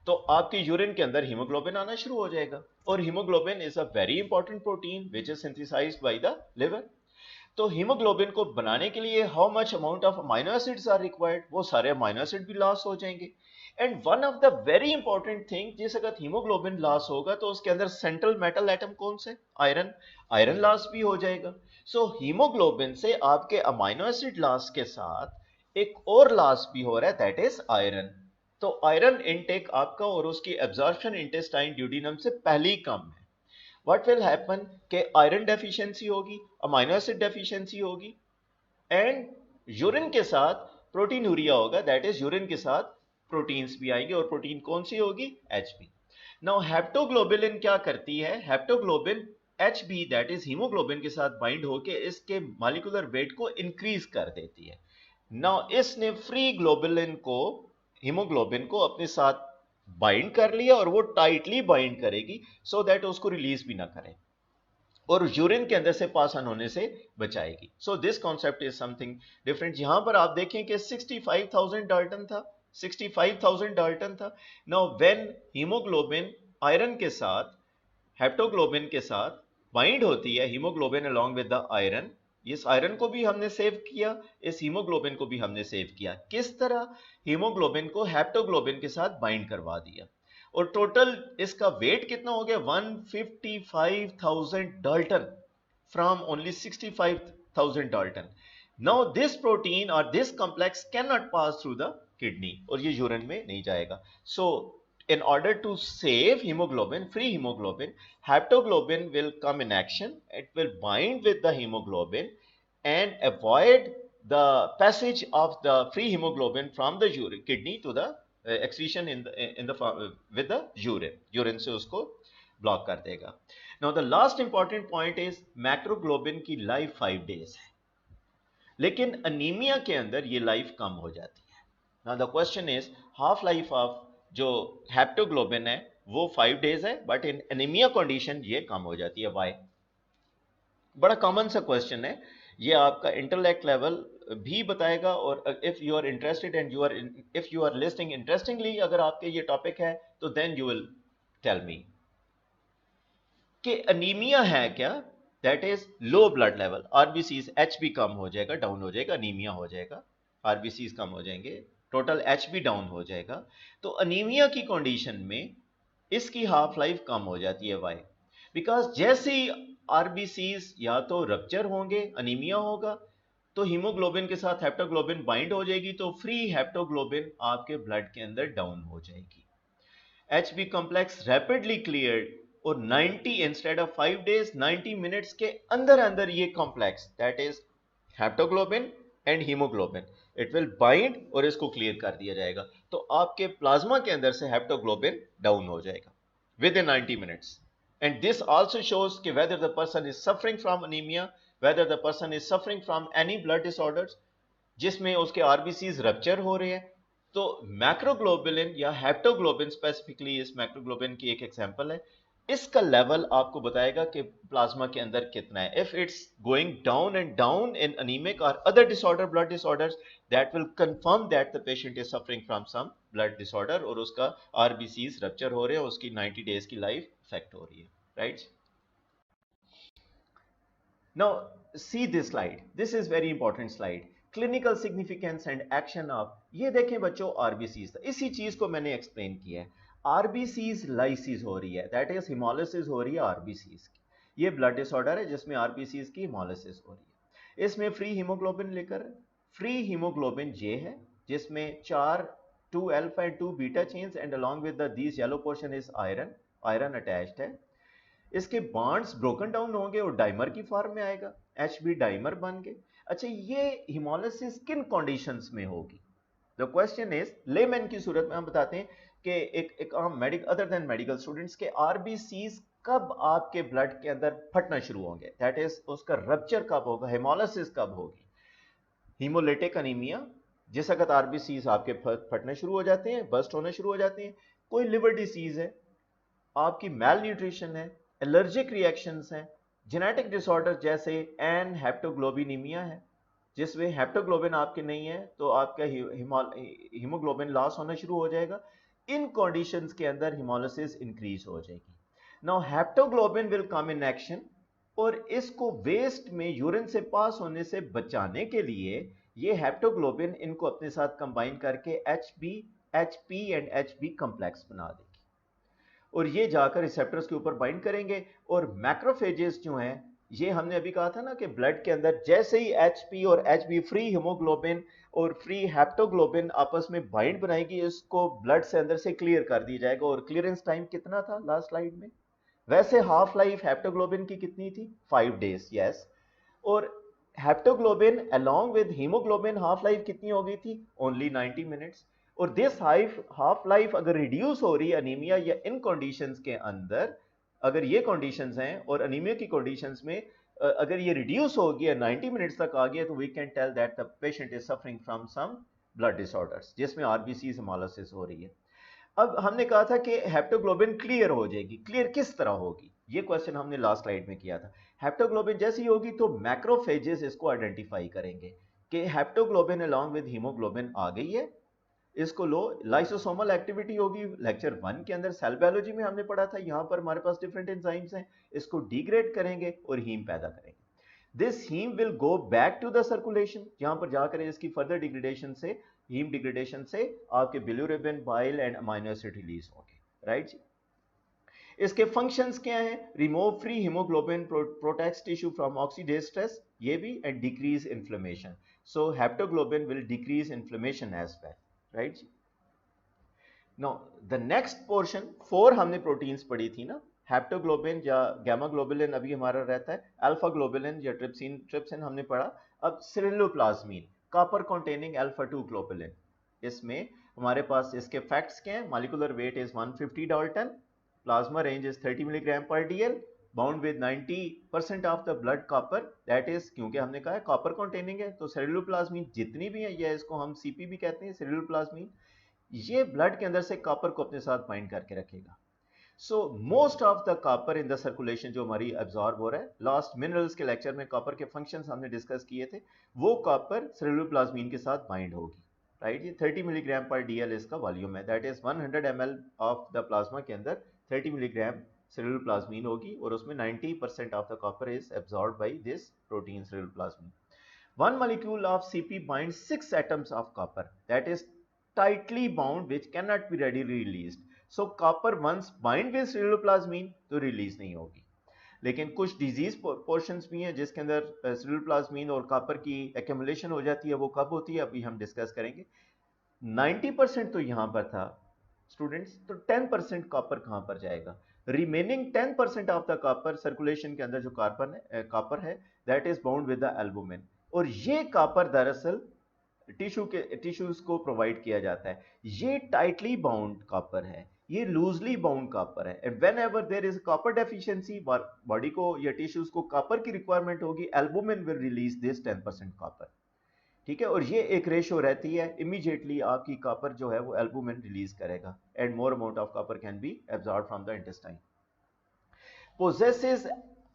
Speaker 1: तो आपकी यूरिन के अंदर हीमोग्लोबिन आना शुरू हो जाएगा। और haemoglobin is a very important protein which is synthesised by the liver. तो हीमोग्लोबिन को बनाने के लिए how much amount of amino acids are required, वो सारे अमाइनो एसिड भी लॉस हो जाएंगे। And one of the very important thing, जिस अगर हीमोग्लोबिन लॉस होगा तो उसके अंदर सेंट्रल मेटल एटम कौन से, आयरन, आयरन लॉस भी हो जाएगा। सो हीमोग्लोबिन से आपके अमाइनो एसिड लॉस के साथ एक और लॉस भी हो रहा है, दैट इज आयरन। तो आयरन इनटेक आपका और उसकी एब्जॉर्प्शन इंटेस्टाइन ड्यूडिनम से पहले ही कम है। व्हाट विल हैपन कि आयरन डेफिशिएंसी होगी, अमाइनो एसिड डेफिशिएंसी होगी, एंड यूरिन के साथ प्रोटीन यूरिया होगा, दैट इज यूरिन के साथ प्रोटीन्स भी आएंगे, और प्रोटीन कौन सी होगी, एचबी। नाउ हेप्टोग्लोबुलिन क्या करती है, haptoglobin HB that is haemoglobin के साथ बाइंड होकर इसके मॉलिक्यूलर वेट को इंक्रीज कर देती है। नाउ इसने फ्री ग्लोबुलिन को, हीमोग्लोबिन को अपने साथ बाइंड कर लिया, और वो टाइटली बाइंड करेगी सो दैट उसको रिलीज भी ना करे और यूरिन के अंदर से पास ऑन होने से बचाएगी। So this concept is something different. यहां पर आप देखें कि 65,000 डाल्टन था, 65,000 डाल्टन था। नाउ व्हेन हीमोग्लोबिन आयरन के साथ, हेप्टोग्लोबिन के साथ बाइंड होती है, haemoglobin along with the iron, इस आयरन को भी हमने सेव किया, इस हीमोग्लोबिन को भी हमने सेव किया। किस तरह, हीमोग्लोबिन को हेप्टोग्लोबिन के साथ बाइंड करवा दिया, और टोटल इसका वेट कितना हो गया, 155,000 dalton from only 65,000 dalton. Now this protein और this complex can not pass through the kidney, और ये यूरिन में नहीं जाएगा। सो in order to save hemoglobin, free hemoglobin, haptoglobin will come in action. It will bind with the hemoglobin and avoid the passage of the free hemoglobin from the kidney to the excretion in the with the urine से उसको ब्लॉक कर देगा। Now the last important point is मैक्रोग्लोबिन की लाइफ 5 days है, लेकिन अनीमिया के अंदर ये लाइफ कम हो जाती है। Now the question is half life of जो हेप्टोग्लोबिन है वो 5 days है, बट इन एनीमिया कंडीशन ये कम हो जाती है। व्हाई? बड़ा कॉमन सा क्वेश्चन है, ये आपका इंटेलेक्ट लेवल भी बताएगा, और if you are interested and if you are listing interestingly, अगर आपके ये टॉपिक है तो then you will tell me कि अनीमिया है क्या। That is low blood level, RBCs Hb कम हो जाएगा, डाउन हो जाएगा, अनीमिया हो जाएगा, आरबीसीज कम हो जाएंगे, टोटल एचबी डाउन हो जाएगा। तो अनीमिया की कंडीशन में इसकी हाफ लाइफ कम हो जाती है। व्हाई? बिकॉज जैसे ही आरबीसीज या तो रप्चर होंगे, अनीमिया होगा, तो हीमोग्लोबिन के साथ हेप्टोग्लोबिन बाइंड हो जाएगी, तो फ्री हेप्टोग्लोबिन आपके ब्लड के अंदर डाउन हो जाएगी। एचबी कॉम्प्लेक्स रैपिडली क्लियर्ड, और 90 इंस्टेड ऑफ 5 days 90 मिनट्स के अंदर अंदर ये complex that is haptoglobin and haemoglobin, it will bind और इसको क्लियर कर दिया जाएगा। तो आपके प्लाज्मा के अंदर से हेप्टोग्लोबिन डाउन हो जाएगा within 90 minutes. And this also shows कि whether the person is suffering from anaemia, whether the person is suffering from any blood disorders जिसमें उसके आरबीसीज रप्चर हो रहे हैं। तो मैक्रोग्लोबुलिन या हेप्टोग्लोबिन स्पेसिफिकली, इस मैक्रोग्लोबिन की एक एग्जांपल है, इसका लेवल आपको बताएगा कि प्लाज्मा के अंदर कितना है. If it's going down and down in anaemic और other disorder, blood disorders, that will confirm that the patient is suffering from some blood disorder और उसका आरबीसीज रप्चर हो रहे हैं, उसकी 90 डेज की लाइफ इफेक्ट हो रही है. Right. Now, see this slide. This is very important slide. Clinical significance and action of, ये देखें बच्चों RBCs, इसी चीज को मैंने एक्सप्लेन किया है. RBCs लाइसिस हो रही है, दैट इज हिमोलिसिस हो रही है RBCs की. ये ब्लड डिसऑर्डर है जिसमें RBCs की हिमोलिसिस हो रही है. इसमें फ्री हीमोग्लोबिन लेकर, फ्री हीमोग्लोबिन J है जिसमें 4 2 alpha and 2 beta chains and along with the these yellow portion is iron attached है. इसके बॉन्ड्स ब्रोकन डाउन होंगे और डाइमर की फॉर्म में आएगा, एच बी डाइमर बन गए. अच्छा, ये हिमोलिसिस किन कंडीशंस में होगी? द क्वेश्चन इज, लेमैन की सूरत में हम बताते हैं कि एक आम medical other than medical students के आरबीसीज कब आपके ब्लड के अंदर फटना शुरू होंगे, दैट इज उसका रप्चर कब होगा, हिमोलिसिस कब होगी. हीमोलिटिक अनीमिया, जिस वक्त आरबीसीज आपके फटने शुरू हो जाते हैं, बस्ट होने शुरू हो जाते हैं. कोई लिवर डिसीज है, आपकी मैल न्यूट्रिशन है, एलर्जिक रिएक्शंस हैं, जेनेटिक डिसऑर्डर जैसे एन हेप्टोग्लोबिनीमिया है जिसमें हेप्टोग्लोबिन आपके नहीं है तो आपका हीमोग्लोबिन लॉस होना शुरू हो जाएगा. इन कंडीशंस के अंदर हिमोलिसिस इंक्रीज हो जाएगी. Now haptoglobin will come in action और इसको वेस्ट में यूरिन से पास होने से बचाने के लिए ये हेप्टोग्लोबिन इनको अपने साथ कंबाइन करके एचपी एंड एचबी कॉम्प्लेक्स बना देगी और ये जाकर रिसेप्टर्स के ऊपर बाइंड करेंगे. और मैक्रोफेजेस जो हैं, ये हमने अभी कहा था ना कि ब्लड के अंदर जैसे ही एचपी और एचबी फ्री हीमोग्लोबिन और फ्री हेप्टोग्लोबिन आपस में बाइंड बनाएगी, इसको ब्लड से अंदर से क्लियर कर दिया जाएगा. और क्लियरेंस टाइम कितना था लास्ट स्लाइड में? वैसे हाफ लाइफ हेप्टोग्लोबिन की कितनी थी? 5 डेज. यस. और haptoglobin along with haemoglobin half life कितनी हो गई थी? Only 90 minutes. और दिस हाफ लाइफ अगर रिड्यूस हो रही है अनीमिया या इन कंडीशंस के अंदर, अगर ये कंडीशंस हैं और अनीमिया की कंडीशंस में अगर ये रिड्यूस हो गया 90 मिनट्स तक आ गया, तो we can tell that the patient is suffering from some blood disorders जिसमें आरबीसी हेमोलिसिस हो रही है. अब हमने कहा था कि हेप्टोग्लोबिन क्लियर हो जाएगी. क्लियर किस तरह होगी, ये क्वेश्चन हमने लास्ट स्लाइड में किया था. हेप्टोग्लोबिन जैसी होगी तो मैक्रोफेजेस इसको आइडेंटिफाई करेंगे कि हेप्टोग्लोबिन अलोंग विद हीमोग्लोबिन आ गई है, इसको लो. लाइसोसोमल एक्टिविटी होगी, लेक्चर 1 के अंदर सेल बायोलॉजी में हमने पढ़ा था. यहां पर हमारे पास डिफरेंट एंजाइम्स हैं, इसको डिग्रेड करेंगे और हीम पैदा करेंगे. This haem will go back to the circulation, यहां पर जाकर इसकी फर्दर डिग्रेडेशन से, हीम डिग्रेडेशन से आपके bilirubin, bile and amino acid release होंगे. राइट. इसके फंक्शंस क्या हैं? Remove free haemoglobin, protects tissue from oxidase stress, ये भी, and decrease inflammation. So haptoglobin will decrease inflammation as well. Right. Now the next portion 4 हमने प्रोटीन्स पढ़ी थी ना, हेप्टोग्लोबिन या गामा ग्लोबुलिन अभी हमारा रहता है, अल्फा ग्लोबुलिन या ट्रिप्सिन हमने पढ़ा. अब ceruloplasmin, copper containing alpha 2 globulin. इसमें हमारे पास इसके फैक्ट्स क्या हैं? Molecular weight is 150 dalton, plasma range is 30 milligram per dL, bound with 90% of the blood copper, that is, क्योंकि हमने कहा है कॉपर कंटेनिंग है तो सेलुलोप्लाज्मीन जितनी भी है, या इसको हम सीपी भी कहते हैं, सेलुलोप्लाज्मीन, ये ब्लड के अंदर से कॉपर को अपने साथ बाइंड करके रखेगा. So most of the copper in the circulation जो हमारी एब्जॉर्ब हो रहा है, लास्ट मिनरल्स के लेक्चर में कॉपर के फंक्शंस हमने डिस्कस किए थे, वो कॉपर सेलुलोप्लाज्मीन के साथ बाइंड होगी. राइट. ये 30 मिलीग्राम पर डीएल इसका वॉल्यूम है, that is 100 ml of the plasma के अंदर 30 मिलीग्राम सेलुलोप्लाज्मीन होगी और उसमें 90% of the copper is absorb by this protein ceruloplasmin. One molecule of CP binds 6 atoms of copper, that is tightly bound, which cannot be readily released. So copper once bind with सेलुलोप्लाज्मीन तो रिलीज नहीं होगी. लेकिन कुछ डिजीज पोर्शंस भी हैं जिसके अंदर सेलुलोप्लाज्मीन और कॉपर की एक्यूमुलेशन हो जाती है. वो कब होती है अभी हम डिस्कस करेंगे. 90% तो यहां पर था स्टूडेंट्स, तो 10% कॉपर कहां पर जाएगा? Remaining 10% of the copper circulation के अंदर जो कॉपर है, that is bound with the albumin. और ये कॉपर दरअसल टिश्यूज को प्रोवाइड किया जाता है. ये टाइटली बाउंड कॉपर है, ये लूजली बाउंड कॉपर है. And whenever there is copper deficiency, body को या टिश्यूज को कॉपर की रिक्वायरमेंट होगी, albumin will release this 10% copper. ठीक है. और ये एक रेशियो रहती है, इमीडिएटली आपकी कॉपर जो है वो एल्बुमिन रिलीज करेगा and more amount of copper can be absorb from the intestine. possesses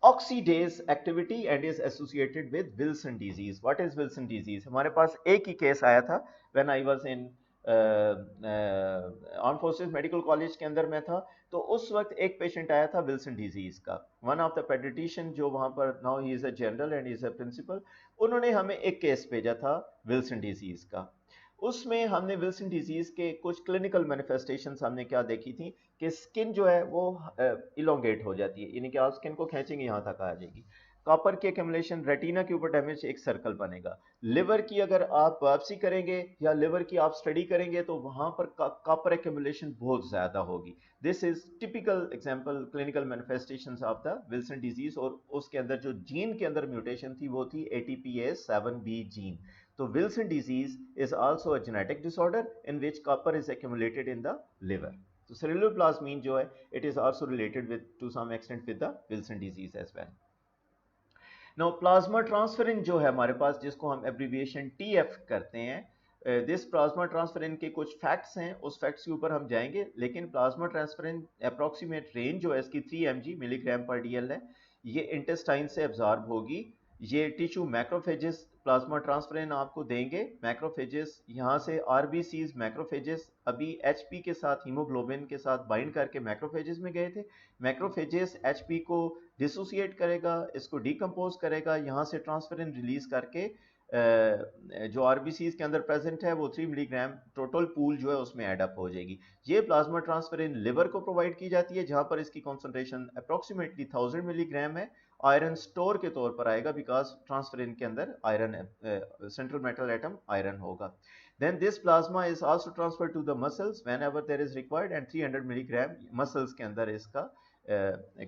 Speaker 1: oxidase activity and is associated with Wilson disease. What is Wilson disease? हमारे पास एक ही केस आया था when I was in arm forces medical college के अंदर मैं था, तो उस वक्त एक पेशेंट आया था विल्सन डिजीज का. वन ऑफ द पेडिट्रिशियन जो वहां पर, now he is a general and is a principal, उन्होंने हमें एक केस भेजा था विल्सन डिजीज का. उसमें हमने विल्सन डिजीज के कुछ क्लिनिकल मैनिफेस्टेशंस हमने क्या देखी थी कि स्किन जो है वो इलोंगेट हो जाती है, यानी कि आप स्किन को खींचेंगे यहाँ तक आ जाएगी. कॉपर की एक्यूमुलेशन, रेटिना के ऊपर डैमेज, एक सर्कल बनेगा. लिवर की अगर आप बायोप्सी करेंगे या लिवर की आप स्टडी करेंगे तो वहां पर कॉपर एक्यूमुलेशन बहुत ज्यादा होगी. This is typical example clinical manifestations of the Wilson disease. और उसके अंदर जो जीन के अंदर म्यूटेशन थी वो थी ATPase7B gene. So Wilson disease is also a genetic disorder in which copper is accumulated in the liver. So ceruloplasmin जो है, it is also related with to some extent with the Wilson disease as well. Now plasma transferrin जो है हमारे पास, जिसको हम abbreviation TF करते हैं, दिस प्लाज्मा ट्रांसफेरिन के कुछ फैक्ट्स हैं, उस फैक्ट्स के ऊपर हम जाएंगे. लेकिन प्लाज्मा ट्रांसफेरिन अप्रोक्सीमेट रेंज जो है इसकी 3 mg मिलीग्राम पर DL है. ये इंटेस्टाइन से एब्जॉर्ब होगी. ये टिश्यू मैक्रोफेजेस प्लाज्मा ट्रांसफेरिन आपको देंगे. मैक्रोफेजेस यहाँ से आरबीसीज मैक्रोफेजेस अभी एचपी के साथ, हीमोग्लोबिन के साथ बाइंड करके मैक्रोफेजेस में गए थे. मैक्रोफेजेस एचपी को डिसोसिएट करेगा, इसको डिकम्पोज करेगा, यहाँ से ट्रांसफेरिन रिलीज करके जो आरबीसीज के अंदर प्रेजेंट है वो 3 मिलीग्राम टोटल पूल जो है उसमें एड अप हो जाएगी. ये प्लाज्मा ट्रांसफेरिन लिवर को प्रोवाइड की जाती है, जहां पर इसकी कॉन्सेंट्रेशन अप्रोक्सीमेटली 1000 मिलीग्राम है. आयरन स्टोर के तौर पर आएगा बिकॉज ट्रांसफेरिन के अंदर iron central metal atom iron होगा. Then this plasma is also transferred to the muscles whenever there is required and 300 milligram muscles के अंदर इसका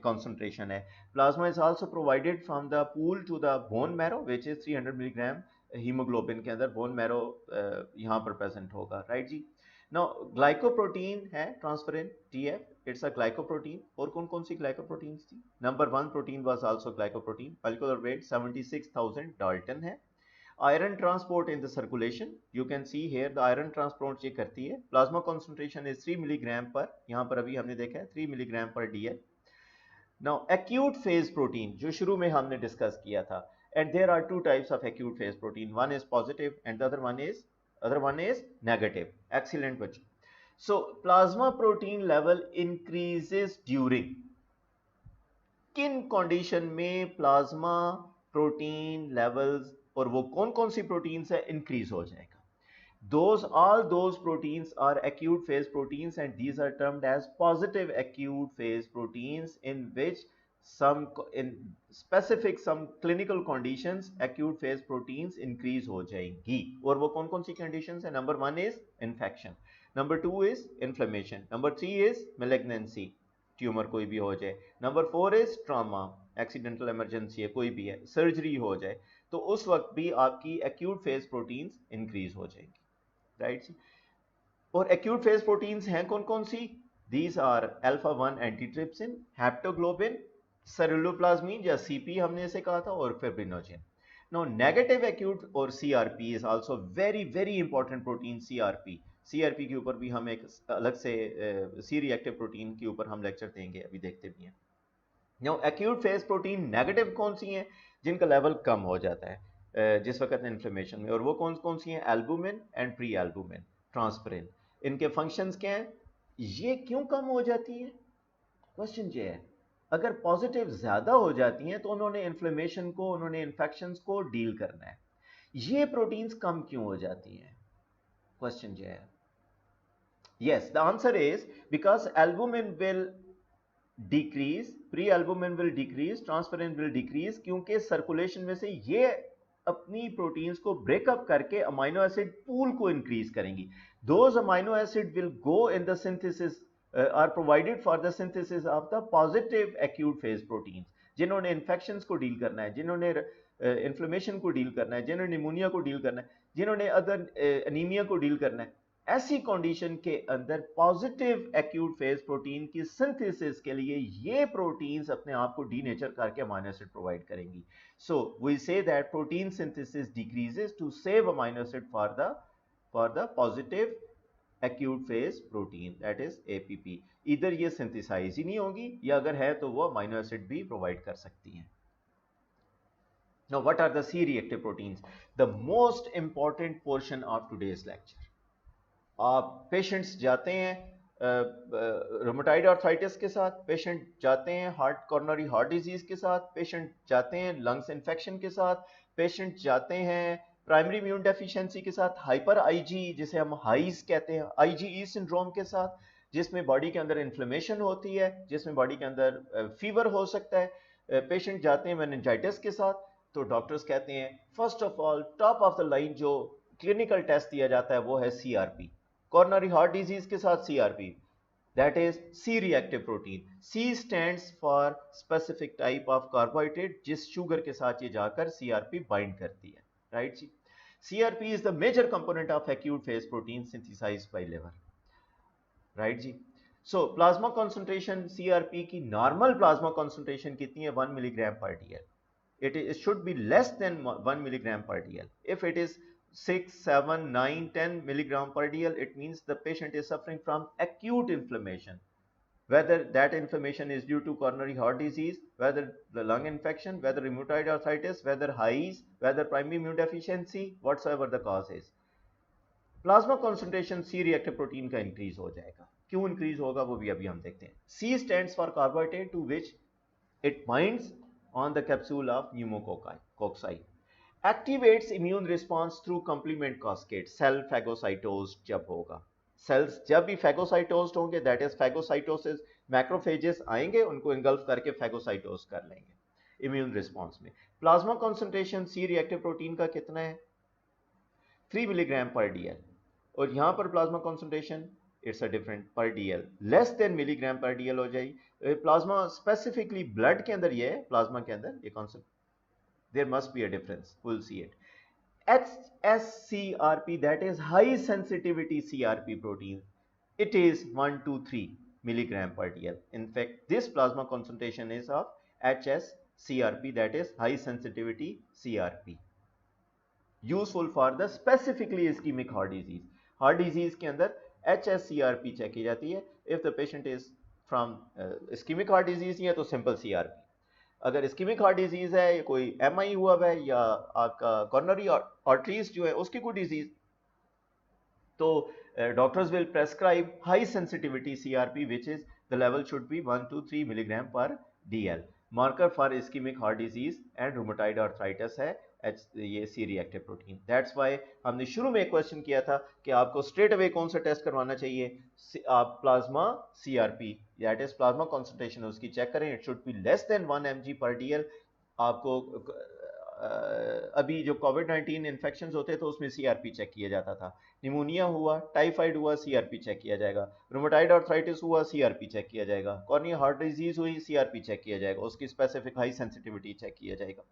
Speaker 1: concentration है. Plasma is also provided from the pool to the bone marrow which is 300 milligram haemoglobin के अंदर बोन मैरो यहाँ पर प्रेजेंट होगा. राइट जी. नाउ ग्लाइकोप्रोटीन है transferrin TF, it's a glycoprotein. और कौन कौन सी ग्लाइकोप्रोटीन्स थी? Number 1 protein was also glycoprotein. Molecular weight 76,000 dalton है. Iron transport in the circulation, you can see here the iron transport ये करती है. प्लाज्मा कॉन्सेंट्रेशन इज 3 मिलीग्राम पर, यहाँ पर अभी हमने देखा है 3 milligram per DL. Now acute phase protein जो शुरू में हमने डिस्कस किया था, and there are two types of acute phase protein. One is positive and the other one is negative. Excellent bachcho. So plasma protein level increases during किन कंडीशन में प्लाज्मा प्रोटीन लेवल्स, और वो कौन कौन सी प्रोटीन्स है, इंक्रीज हो जाएगा. all those proteins are acute phase proteins and these are termed as positive acute phase proteins in which in specific some clinical conditions acute phase proteins increase हो जाएंगी. और वो कौन कौन सी conditions है? Number 1 is infection, number 2 is inflammation, number 3 is malignancy, tumour कोई भी हो जाए, number 4 is trauma, accidental emergency है कोई भी है, सर्जरी हो जाए, तो उस वक्त भी आपकी एक्यूट फेज प्रोटीन्स इंक्रीज हो जाएंगी. राइट जी. और एक्यूट फेज प्रोटीन्स हैं कौन कौन सी? These are alpha 1 antitrypsin, haptoglobin, ceruloplasmin या CP हमने इसे कहा था, और फिब्रिनोजेन. Now negative acute और CRP is also very important protein. CRP के ऊपर भी हम एक अलग से C reactive प्रोटीन के ऊपर हम लेक्चर देंगे, अभी देखते भी हैं. Now acute phase protein negative कौन सी हैं? जिनका लेवल कम हो जाता है जिस वक्त इन्फ्लेमेशन में, और वो कौन कौन सी हैं? Albumin and pre albumin, transferrin. इनके फंक्शंस क्या हैं? ये क्यों कम हो जाती है? क्वेश्चन ये है. अगर पॉजिटिव ज्यादा हो जाती हैं तो उन्होंने इन्फ्लेमेशन को, उन्होंने इन्फेक्शंस को डील करना है. ये प्रोटीन्स कम क्यों हो जाती हैं? क्वेश्चन ये है. Yes, the answer is because albumin will decrease, pre albumin will decrease, transferrin will decrease, क्योंकि सर्कुलेशन में से ये अपनी प्रोटीन्स को ब्रेकअप करके अमाइनो एसिड पूल को इंक्रीज करेंगी. Those amino acid will go in the synthesis are provided for the synthesis of the positive acute phase proteins, जिन्होंने इन्फेक्शंस को डील करना है, जिन्होंने इन्फ्लेमेशन को डील करना है, जिन्होंने निमोनिया को डील करना है, जिन्होंने अदर एनीमिया को डील करना है. ऐसी कंडीशन के अंदर पॉजिटिव एक्यूट फेज प्रोटीन की सिंथेसिस के लिए ये प्रोटीन्स अपने आप को डीनेचर करके अमाइनो एसिड प्रोवाइड करेंगी. So we say that protein synthesis decreases to save amino acid for the positive acute phase protein that is APP. इधर ये सिंथेसाइज ही नहीं होगी या अगर है तो वो अमीनो एसिड भी प्रोवाइड कर सकती हैं। Now, what are the C-reactive proteins? The most important portion of today's lecture. आप पेशेंट्स जाते हैं रोमेटाइड आर्थराइटिस के साथ, पेशेंट जाते हैं हार्ट कॉर्नरी हार्ट डिजीज के साथ, पेशेंट जाते हैं लंग्स इन्फेक्शन के साथ, पेशेंट जाते हैं प्राइमरी इम्यून डेफिशिएंसी के साथ, हाइपर आईजी जिसे हम हाइज कहते हैं, आईजीई सिंड्रोम के साथ, जिसमें बॉडी के अंदर इन्फ्लेमेशन होती है, जिसमें बॉडी के अंदर फीवर हो सकता है। पेशेंट जाते हैं मेनिंजाइटिस के साथ, तो डॉक्टर्स कहते हैं first of all top of the line जो क्लिनिकल टेस्ट दिया जाता है वो है सीआरपी। कॉर्नरी हार्ट डिजीज के साथ CRP, that is C reactive protein. C stands for specific type of carbohydrate जिस शुगर के साथ ये जाकर सीआरपी बाइंड करती है, राइट जी। CRP is the major component of acute phase protein synthesised by liver, right जी। सो प्लाज्मा कॉन्सेंट्रेशन सीआरपी की नॉर्मल प्लाज्मा कॉन्सेंट्रेशन कितनी है? 1 milligram per DL. it should be less than 1 milligram per dl. If it is 6, 7, 9, 10 milligram per dl, it means the patient is suffering from acute inflammation. Whether that inflammation is due to coronary heart disease, whether the lung infection, whether rheumatoid arthritis, whether hives, whether primary immune deficiency, whatsoever the cause is. Plasma concentration C reactive protein का इंक्रीज हो जाएगा। क्यों इंक्रीज होगा वो भी अभी हम देखते हैं। C stands for carbohydrate to which it binds on the capsule of pneumococci, activates immune response through complement cascade, cell phagocytosed जब होगा, cells जब भी phagocytosed होंगे, that is phagocytosis, macrophages आएंगे उनको engulf करके phagocytose कर लेंगे immune response में। Plasma concentration C reactive protein का कितना है? 3 मिलीग्राम पर डीएल, और यहां पर plasma concentration it's a different पर DL, less than milligram per DL हो जाएगी। प्लाज्मा स्पेसिफिकली ब्लड के अंदर ये है, प्लाज्मा के अंदर ये concept, there must be a difference, will see it. HSCRP, that is high sensitivity CRP protein, it is 1 to 3 milligram per dl. In fact, this plasma concentration is of HSCRP, that is high sensitivity CRP, useful for the specifically ischaemic heart disease. Heart disease के अंदर HSCRP चेक की जाती है। If the patient is from ischaemic heart disease नहीं है तो सिंपल CRP। अगर इस्कीमिक हार्ट डिजीज है, कोई MI हुआ है या आपका कॉर्नरी आर्टरीज जो है उसकी कोई डिजीज, तो doctors will prescribe high sensitivity CRP which is the level should be 1 to 3 milligram per DL। Marker for ischaemic heart disease and rheumatoid arthritis है ये C reactive protein. That's why हमने शुरू में एक क्वेश्चन किया था कि आपको स्ट्रेट अवे कौन सा टेस्ट करवाना चाहिए, आप plasma CRP that is plasma concentration उसकी चेक करें, it should be less than 1 mg पर DL। आपको अभी जो कोविड-19 इन्फेक्शन होते थे उसमें CRP चेक किया जाता था, निमोनिया हुआ, टाइफाइड हुआ, CRP चेक किया जाएगा, रूमेटाइड आर्थराइटिस हुआ, CRP चेक किया जाएगा, कॉर्निया हार्ट डिजीज हुई, CRP चेक किया जाएगा, उसकी स्पेसिफिक हाई सेंसिटिविटी चेक किया जाएगा।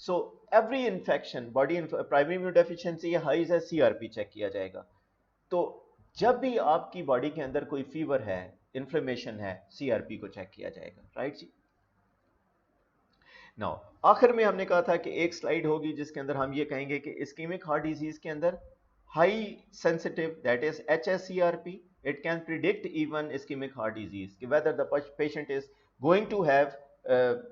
Speaker 1: So every infection, body primary immune deficiency या हाइज है, CRP चेक किया जाएगा। तो जब भी आपकी बॉडी के अंदर कोई फीवर है, इन्फ्लेमेशन है, CRP को चेक किया जाएगा, राइट जी। नाउ आखिर में हमने कहा था कि एक स्लाइड होगी जिसके अंदर हम ये कहेंगे कि इस्कीमिक हार्ट डिजीज के अंदर high sensitive that is HSCRP, it can predict even ischaemic heart disease कि whether the patient is going to have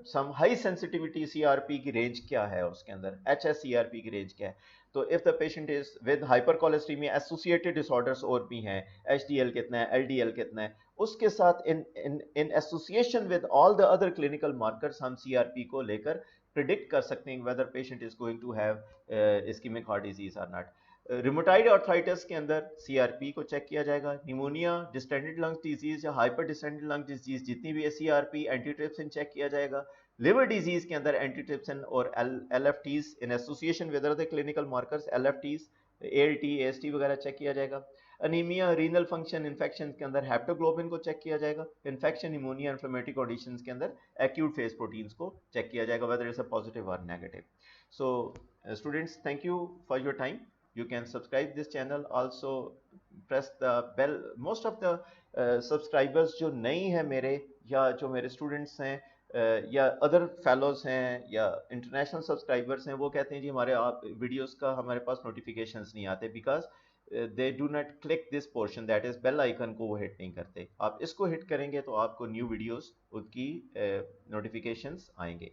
Speaker 1: some high sensitivity CRP की रेंज क्या है, उसके अंदर HSCRP की रेंज क्या है। तो if the patient is with hypercholesterolaemia associated disorders और भी हैं, HDL कितना है, LDL कितना है, उसके साथ in association with all the other clinical markers हम CRP को लेकर प्रिडिक्ट कर सकते हैं whether patient is going to have ischaemic heart disease और नॉट। रूमेटाइड आर्थराइटिस के अंदर CRP को चेक किया जाएगा, निमोनिया, डिस्टेंडेड लंग डिजीज या हाइपर डिस्टेंडेड लंग डिजीज जितनी भी है CRP, एंटीट्रिप्सिन चेक किया जाएगा। लिवर डिजीज के अंदर एंटीट्रिप्सिन और LFTs in association with other clinical markers, LFTs, ALT, AST वगैरह चेक किया जाएगा। अनीमिया, रीनल फंक्शन, इन्फेक्शन के अंदर हेप्टोग्लोबिन को चेक किया जाएगा। इन्फेक्शन, निमोनिया, इन्फ्लेमेटरी कंडीशंस के अंदर एक्यूट फेज प्रोटीन्स को चेक किया जाएगा वेदर इट्स अ पॉजिटिव और negative. So students, thank you for your time. You can subscribe this channel, also press the bell. Most of the subscribers जो नई हैं मेरे या जो मेरे स्टूडेंट्स हैं या अदर फेलोज हैं या इंटरनेशनल सब्सक्राइबर्स हैं, वो कहते हैं जी हमारे आप वीडियोस का हमारे पास नोटिफिकेशंस नहीं आते because they do not click this portion, that is bell icon को वो हिट नहीं करते। आप इसको हिट करेंगे तो आपको न्यू वीडियोस उसकी नोटिफिकेशंस आएंगे।